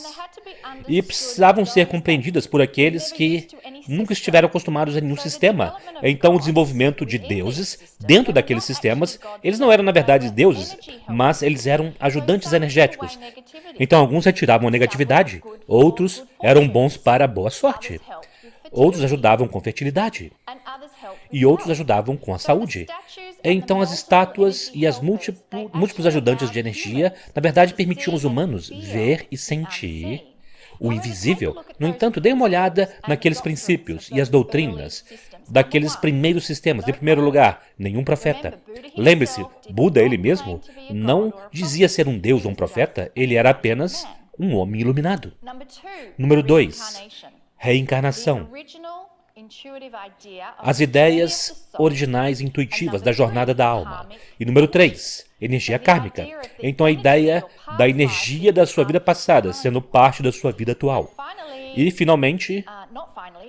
e precisavam ser compreendidas por aqueles que nunca estiveram acostumados a nenhum sistema. Então o desenvolvimento de deuses dentro daqueles sistemas, eles não eram na verdade deuses, mas eles eram ajudantes energéticos. Então alguns retiravam a negatividade, outros eram bons para a boa sorte, outros ajudavam com fertilidade e outros ajudavam com a saúde. Então as estátuas e as múltiplos ajudantes de energia, na verdade, permitiam os humanos ver e sentir o invisível. No entanto, dê uma olhada naqueles princípios e as doutrinas daqueles primeiros sistemas. Em primeiro lugar, nenhum profeta. Lembre-se, Buda, ele mesmo, não dizia ser um deus ou um profeta, ele era apenas um homem iluminado. Número 2, reencarnação. As ideias originais intuitivas da jornada da alma. E número 3, energia kármica. Então a ideia da energia da sua vida passada sendo parte da sua vida atual. E finalmente,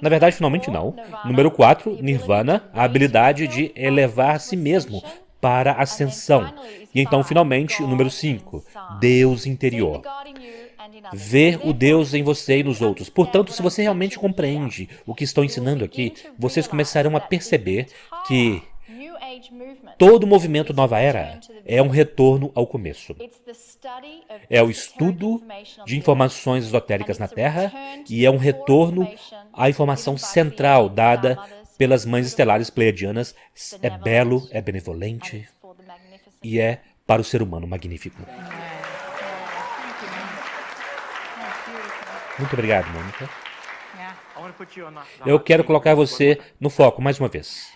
na verdade finalmente não, número 4, nirvana, a habilidade de elevar a si mesmo para a ascensão. E então finalmente o número 5, Deus interior. Ver o Deus em você e nos outros. Portanto, se você realmente compreende o que estou ensinando aqui, vocês começarão a perceber que todo movimento Nova Era é um retorno ao começo. É o estudo de informações esotéricas na Terra e é um retorno à informação central dada pelas mães estelares pleiadianas. É belo, é benevolente e é para o ser humano magnífico. Muito obrigado, Mônica. Eu quero colocar você no foco mais uma vez.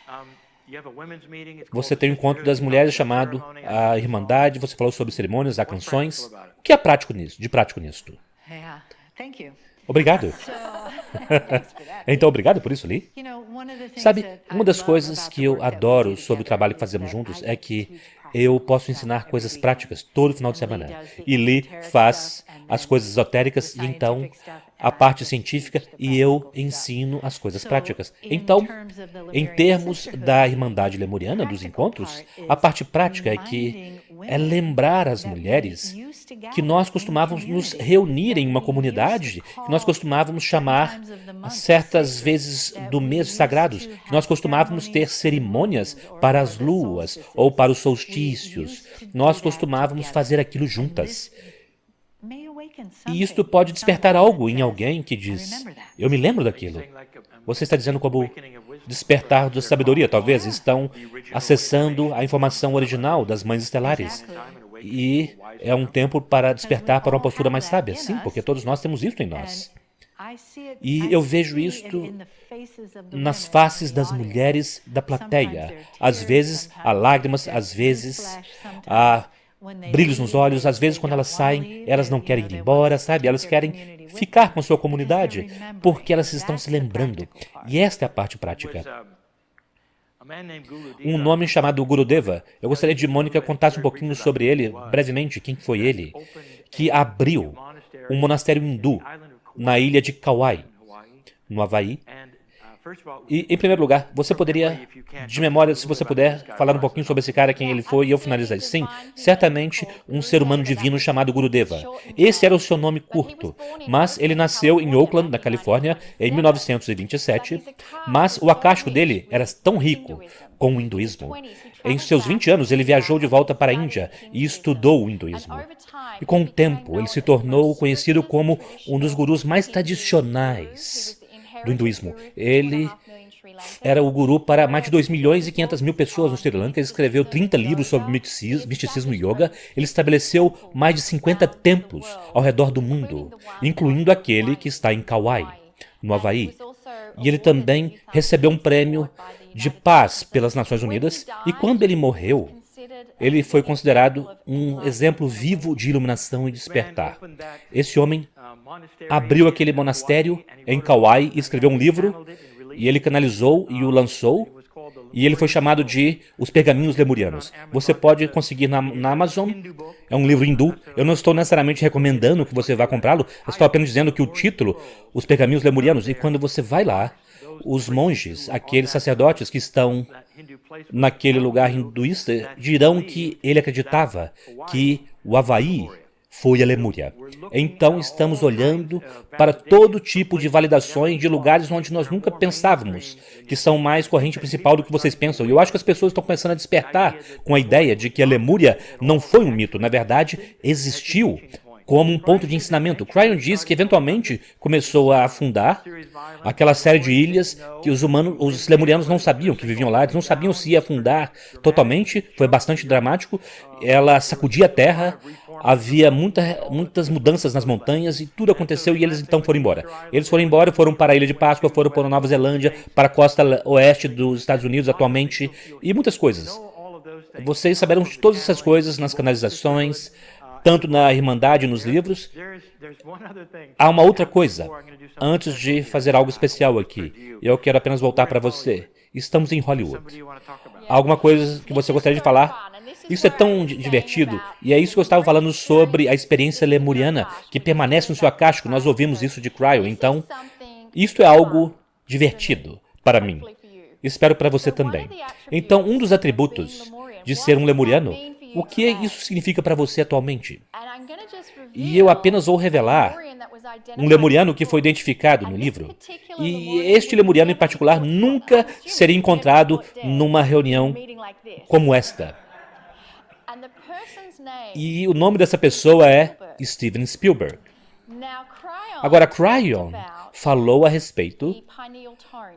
Você tem um encontro das mulheres chamado a Irmandade, você falou sobre cerimônias, há canções. O que é prático nisso, de prático nisto? Obrigado. Então, obrigado por isso, Lee. Sabe, uma das coisas que eu adoro sobre o trabalho que fazemos juntos é que eu posso ensinar coisas práticas todo final de semana. E Lee faz as coisas esotéricas e então a parte científica e eu ensino as coisas práticas. Então, em termos da Irmandade Lemuriana, dos encontros, a parte prática é lembrar as mulheres que nós costumávamos nos reunir em uma comunidade, que nós costumávamos chamar certas vezes do mês sagrados, que nós costumávamos ter cerimônias para as luas ou para os solstícios. Nós costumávamos fazer aquilo juntas. E isto pode despertar algo em alguém que diz, eu me lembro daquilo. Você está dizendo como despertar da sabedoria, talvez. Estão acessando a informação original das mães estelares. E é um tempo para despertar para uma postura mais sábia. Sim, porque todos nós temos isso em nós. E eu vejo isto nas faces das mulheres da plateia. Às vezes há lágrimas, às vezes há brilhos nos olhos, às vezes quando elas saem, elas não querem ir embora, sabe? Elas querem ficar com a sua comunidade, porque elas estão se lembrando. E esta é a parte prática. Um nome chamado Gurudeva. Eu gostaria de Mônica contasse um pouquinho sobre ele, brevemente, quem foi ele, que abriu um monastério hindu na ilha de Kauai, no Havaí. E, em primeiro lugar, você poderia, de memória, se você puder, falar um pouquinho sobre esse cara, quem ele foi, e eu finalizar. Sim, certamente um ser humano divino chamado Gurudeva. Esse era o seu nome curto, mas ele nasceu em Oakland, na Califórnia, em 1927, mas o akáshico dele era tão rico com o hinduísmo. Em seus 20 anos, ele viajou de volta para a Índia e estudou o hinduísmo. E com o tempo, ele se tornou conhecido como um dos gurus mais tradicionais do hinduísmo. Ele era o guru para mais de 2.500.000 pessoas no Sri Lanka. Ele escreveu 30 livros sobre misticismo e yoga. Ele estabeleceu mais de 50 templos ao redor do mundo, incluindo aquele que está em Kauai, no Havaí. E ele também recebeu um prêmio de paz pelas Nações Unidas. E quando ele morreu, ele foi considerado um exemplo vivo de iluminação e despertar. Esse homem abriu aquele monastério em Kauai e escreveu um livro, e ele canalizou e o lançou, e ele foi chamado de Os Pergaminhos Lemurianos. Você pode conseguir na Amazon, é um livro hindu. Eu não estou necessariamente recomendando que você vá comprá-lo, eu estou apenas dizendo que o título, Os Pergaminhos Lemurianos, e quando você vai lá, os monges, aqueles sacerdotes que estão naquele lugar hinduísta, dirão que ele acreditava que o Havaí foi a Lemúria. Então estamos olhando para todo tipo de validações de lugares onde nós nunca pensávamos, que são mais corrente principal do que vocês pensam. E eu acho que as pessoas estão começando a despertar com a ideia de que a Lemúria não foi um mito, na verdade, existiu como um ponto de ensinamento. Cryon diz que eventualmente começou a afundar aquela série de ilhas que os lemurianos não sabiam que viviam lá, eles não sabiam se ia afundar totalmente, foi bastante dramático. Ela sacudia a terra, havia muitas mudanças nas montanhas e tudo aconteceu e eles então foram embora. Eles foram embora, foram para a Ilha de Páscoa, foram para a Nova Zelândia, para a costa oeste dos Estados Unidos atualmente e muitas coisas. Vocês saberão de todas essas coisas nas canalizações, tanto na Irmandade e nos livros. Há uma outra coisa, antes de fazer algo especial aqui. Eu quero apenas voltar para você. Estamos em Hollywood. Há alguma coisa que você gostaria de falar? Isso é tão divertido, e é isso que eu estava falando sobre a experiência lemuriana, que permanece no seu acástico. Nós ouvimos isso de Cryon, então, isso é algo divertido para mim. Espero para você também. Então, um dos atributos de ser um lemuriano, o que isso significa para você atualmente? E eu apenas vou revelar um lemuriano que foi identificado no livro. E este lemuriano em particular nunca seria encontrado numa reunião como esta. E o nome dessa pessoa é Steven Spielberg. Agora, Cryon falou a respeito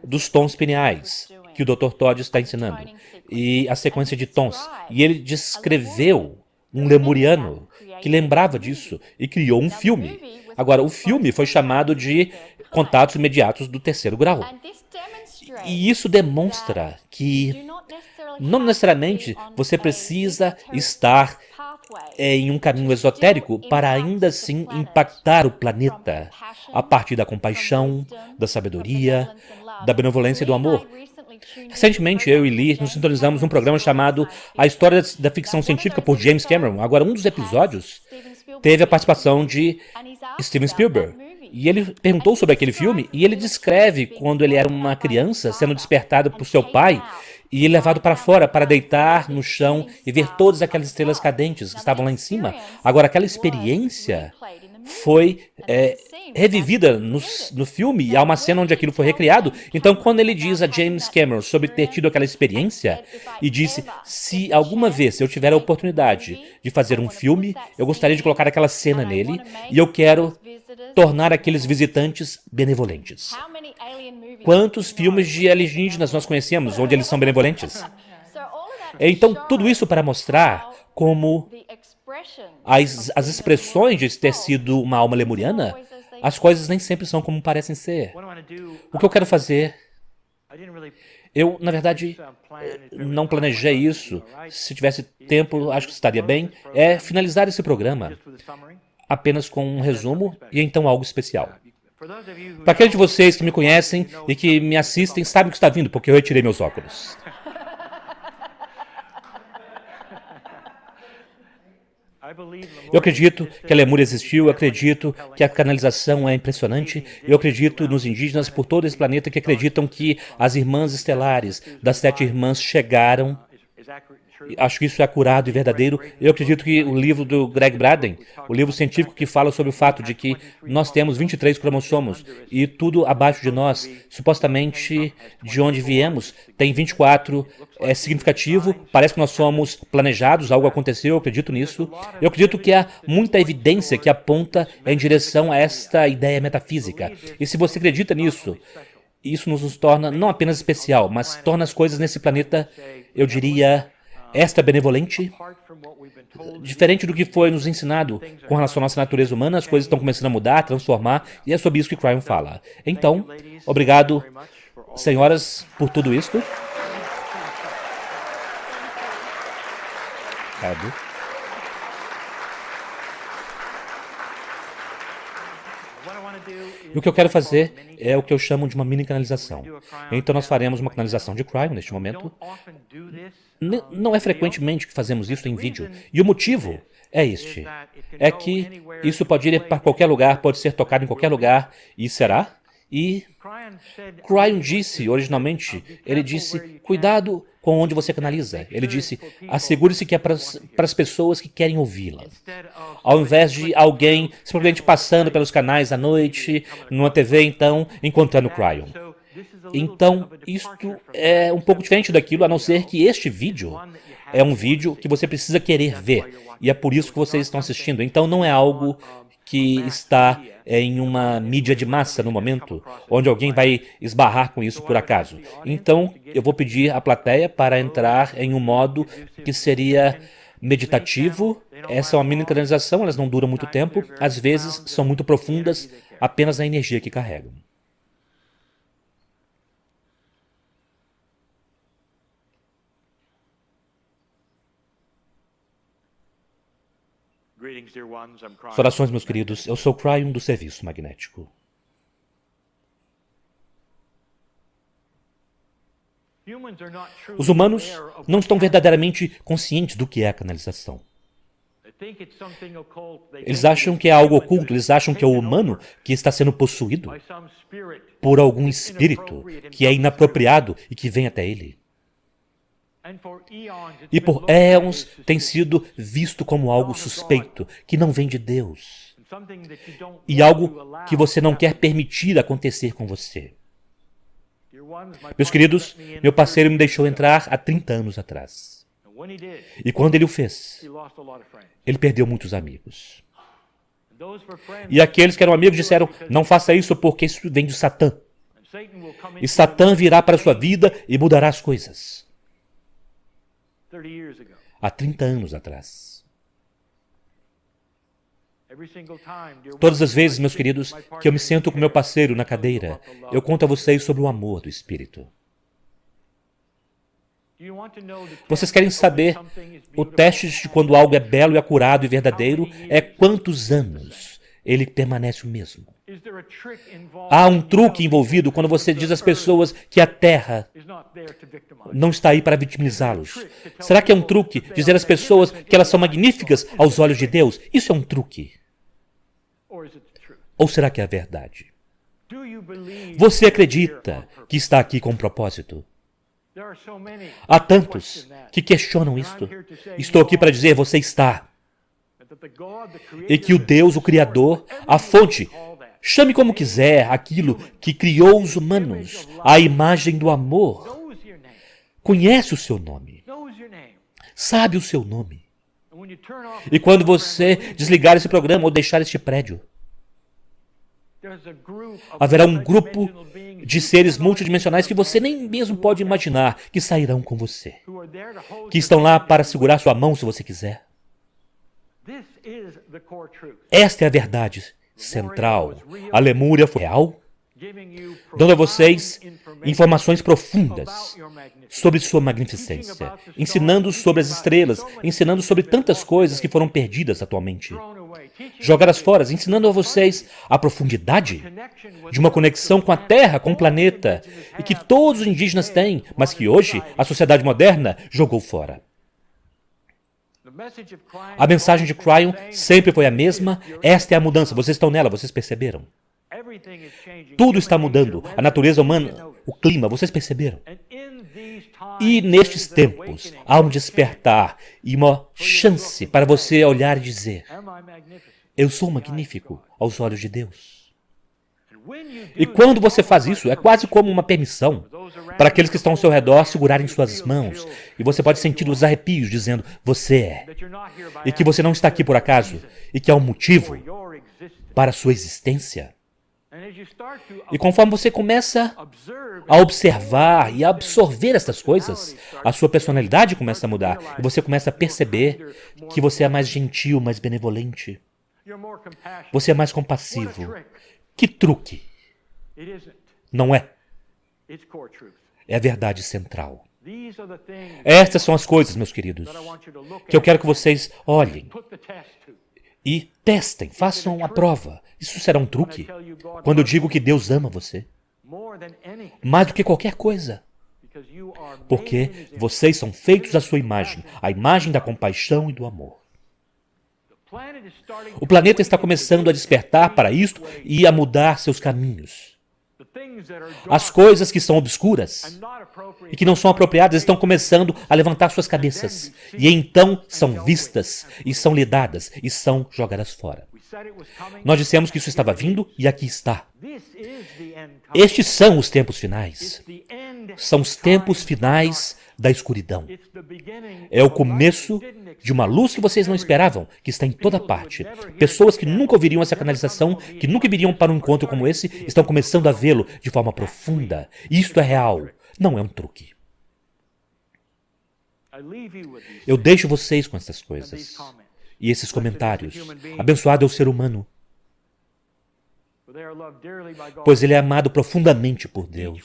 dos tons pineais que o Dr. Todd está ensinando e a sequência de tons. E ele descreveu um lemuriano que lembrava disso e criou um filme. Agora, o filme foi chamado de Contatos Imediatos do Terceiro Grau. E isso demonstra que não necessariamente você precisa estar em um caminho esotérico para ainda assim impactar o planeta a partir da compaixão, da sabedoria, da benevolência e do amor. Recentemente, eu e Lee nos sintonizamos num programa chamado A História da Ficção Científica por James Cameron. Agora, um dos episódios teve a participação de Steven Spielberg. E ele perguntou sobre aquele filme e ele descreve quando ele era uma criança sendo despertado por seu pai e levado para fora para deitar no chão e ver todas aquelas estrelas cadentes que estavam lá em cima. Agora, aquela experiência foi revivida no filme e há uma cena onde aquilo foi recriado. Então, quando ele diz a James Cameron sobre ter tido aquela experiência e disse, se alguma vez eu tiver a oportunidade de fazer um filme, eu gostaria de colocar aquela cena nele e eu quero tornar aqueles visitantes benevolentes. Quantos filmes de alienígenas nós conhecemos onde eles são benevolentes? Então, tudo isso para mostrar como as expressões de ter sido uma alma lemuriana, as coisas nem sempre são como parecem ser. O que eu quero fazer... Eu, na verdade, não planejei isso. Se tivesse tempo, acho que estaria bem. É finalizar esse programa apenas com um resumo e então algo especial. Para aqueles de vocês que me conhecem e que me assistem, sabem o que está vindo, porque eu retirei meus óculos. Eu acredito que a Lemúria existiu, eu acredito que a canalização é impressionante, eu acredito nos indígenas por todo esse planeta que acreditam que as irmãs estelares das 7 irmãs chegaram. Acho que isso é acurado e verdadeiro. Eu acredito que o livro do Greg Braden, o livro científico que fala sobre o fato de que nós temos 23 cromossomos e tudo abaixo de nós, supostamente de onde viemos, tem 24, é significativo, parece que nós somos planejados, algo aconteceu, eu acredito nisso. Eu acredito que há muita evidência que aponta em direção a esta ideia metafísica. E se você acredita nisso, isso nos torna não apenas especial, mas torna as coisas nesse planeta, eu diria... Esta benevolente, diferente do que foi nos ensinado com relação à nossa natureza humana, as coisas estão começando a mudar, a transformar, e é sobre isso que Cryon fala. Então, obrigado, senhoras, por tudo isto. E o que eu quero fazer é o que eu chamo de uma mini canalização. Então nós faremos uma canalização de cryo neste momento. Não é frequentemente que fazemos isso em vídeo. E o motivo é este. É que isso pode ir para qualquer lugar, pode ser tocado em qualquer lugar, e será? E Cryon disse, originalmente, ele disse, cuidado com onde você canaliza. Ele disse, assegure-se que é para as pessoas que querem ouvi-la. Ao invés de alguém simplesmente passando pelos canais à noite, numa TV, então, encontrando Cryon. Então, isto é um pouco diferente daquilo, a não ser que este vídeo é um vídeo que você precisa querer ver. E é por isso que vocês estão assistindo. Então, não é algo que está em uma mídia de massa no momento, onde alguém vai esbarrar com isso por acaso. Então, eu vou pedir à plateia para entrar em um modo que seria meditativo. Essa é uma mini canalização, elas não duram muito tempo, às vezes são muito profundas, apenas a energia que carregam. Saudações, meus queridos. Eu sou Cryon do Serviço Magnético. Os humanos não estão verdadeiramente conscientes do que é a canalização. Eles acham que é algo oculto, eles acham que é o humano que está sendo possuído por algum espírito que é inapropriado e que vem até ele. E por éons tem sido visto como algo suspeito, que não vem de Deus. E algo que você não quer permitir acontecer com você. Meus queridos, meu parceiro me deixou entrar há 30 anos atrás. E quando ele o fez, ele perdeu muitos amigos. E aqueles que eram amigos disseram, não faça isso porque isso vem de Satã. E Satã virá para a sua vida e mudará as coisas. Há 30 anos atrás. Todas as vezes, meus queridos, que eu me sento com meu parceiro na cadeira, eu conto a vocês sobre o amor do Espírito. Vocês querem saber o teste de quando algo é belo e acurado e verdadeiro é quantos anos ele permanece o mesmo. Há um truque envolvido quando você diz às pessoas que a Terra não está aí para vitimizá-los. Será que é um truque dizer às pessoas que elas são magníficas aos olhos de Deus? Isso é um truque. Ou será que é a verdade? Você acredita que está aqui com um propósito? Há tantos que questionam isto. Estou aqui para dizer, você está. E que o Deus, o Criador, a fonte, chame como quiser aquilo que criou os humanos, a imagem do amor, conhece o seu nome, sabe o seu nome. E quando você desligar esse programa ou deixar este prédio, haverá um grupo de seres multidimensionais que você nem mesmo pode imaginar que sairão com você, que estão lá para segurar sua mão se você quiser. Esta é a verdade central. A Lemúria foi real, dando a vocês informações profundas sobre sua magnificência, ensinando sobre as estrelas, ensinando sobre tantas coisas que foram perdidas atualmente, jogadas fora, ensinando a vocês a profundidade de uma conexão com a Terra, com o planeta, e que todos os indígenas têm, mas que hoje a sociedade moderna jogou fora. A mensagem de Cryon sempre foi a mesma. Esta é a mudança. Vocês estão nela, vocês perceberam? Tudo está mudando. A natureza humana, o clima, vocês perceberam? E nestes tempos, há um despertar e uma chance para você olhar e dizer, eu sou magnífico aos olhos de Deus. E quando você faz isso, é quase como uma permissão para aqueles que estão ao seu redor segurarem suas mãos. E você pode sentir os arrepios dizendo, você é. E que você não está aqui por acaso. E que há um motivo para a sua existência. E conforme você começa a observar e a absorver essas coisas, a sua personalidade começa a mudar. E você começa a perceber que você é mais gentil, mais benevolente. Você é mais compassivo. Que truque! Não é. É a verdade central. Estas são as coisas, meus queridos, que eu quero que vocês olhem E testem, façam a prova. Isso será um truque. Quando eu digo que Deus ama você, mais do que qualquer coisa. Porque vocês são feitos à sua imagem, a imagem da compaixão e do amor. O planeta está começando a despertar para isto e a mudar seus caminhos. As coisas que são obscuras e que não são apropriadas estão começando a levantar suas cabeças. E então são vistas, e são lidadas, e são jogadas fora. Nós dissemos que isso estava vindo e aqui está. Estes são os tempos finais. São os tempos finais da escuridão. É o começo de uma luz que vocês não esperavam, que está em toda parte. Pessoas que nunca ouviriam essa canalização, que nunca viriam para um encontro como esse, estão começando a vê-lo de forma profunda. Isto é real, não é um truque. Eu deixo vocês com essas coisas e esses comentários. Abençoado é o ser humano, pois ele é amado profundamente por Deus.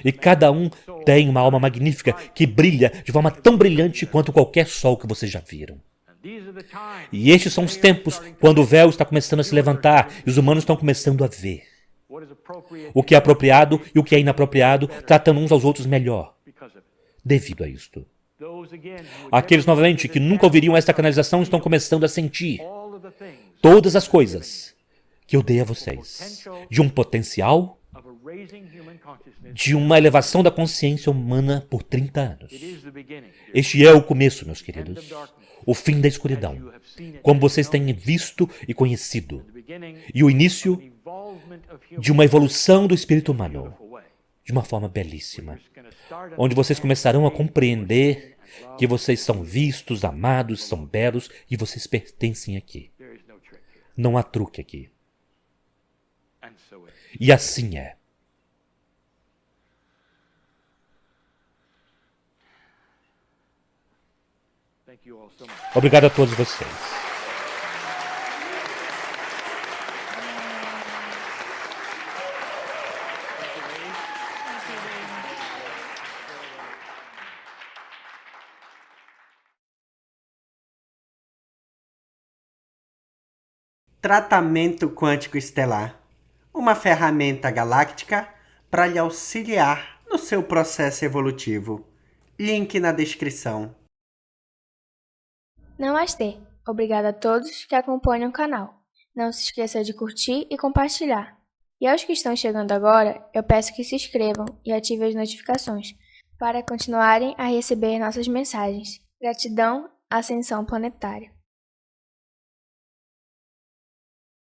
E cada um tem uma alma magnífica que brilha de forma tão brilhante quanto qualquer sol que vocês já viram. E estes são os tempos quando o véu está começando a se levantar e os humanos estão começando a ver o que é apropriado e o que é inapropriado, tratando uns aos outros melhor, devido a isto. Aqueles, novamente, que nunca ouviriam esta canalização estão começando a sentir todas as coisas que eu dei a vocês, de um potencial, de uma elevação da consciência humana por 30 anos. Este é o começo, meus queridos, o fim da escuridão, como vocês têm visto e conhecido, e o início de uma evolução do espírito humano, de uma forma belíssima, onde vocês começarão a compreender que vocês são vistos, amados, são belos e vocês pertencem aqui. Não há truque aqui. E assim é. Obrigado a todos vocês. Tratamento quântico estelar. Uma ferramenta galáctica para lhe auxiliar no seu processo evolutivo. Link na descrição. Namastê! Obrigada a todos que acompanham o canal. Não se esqueça de curtir e compartilhar. E aos que estão chegando agora, eu peço que se inscrevam e ativem as notificações para continuarem a receber nossas mensagens. Gratidão, Ascensão Planetária.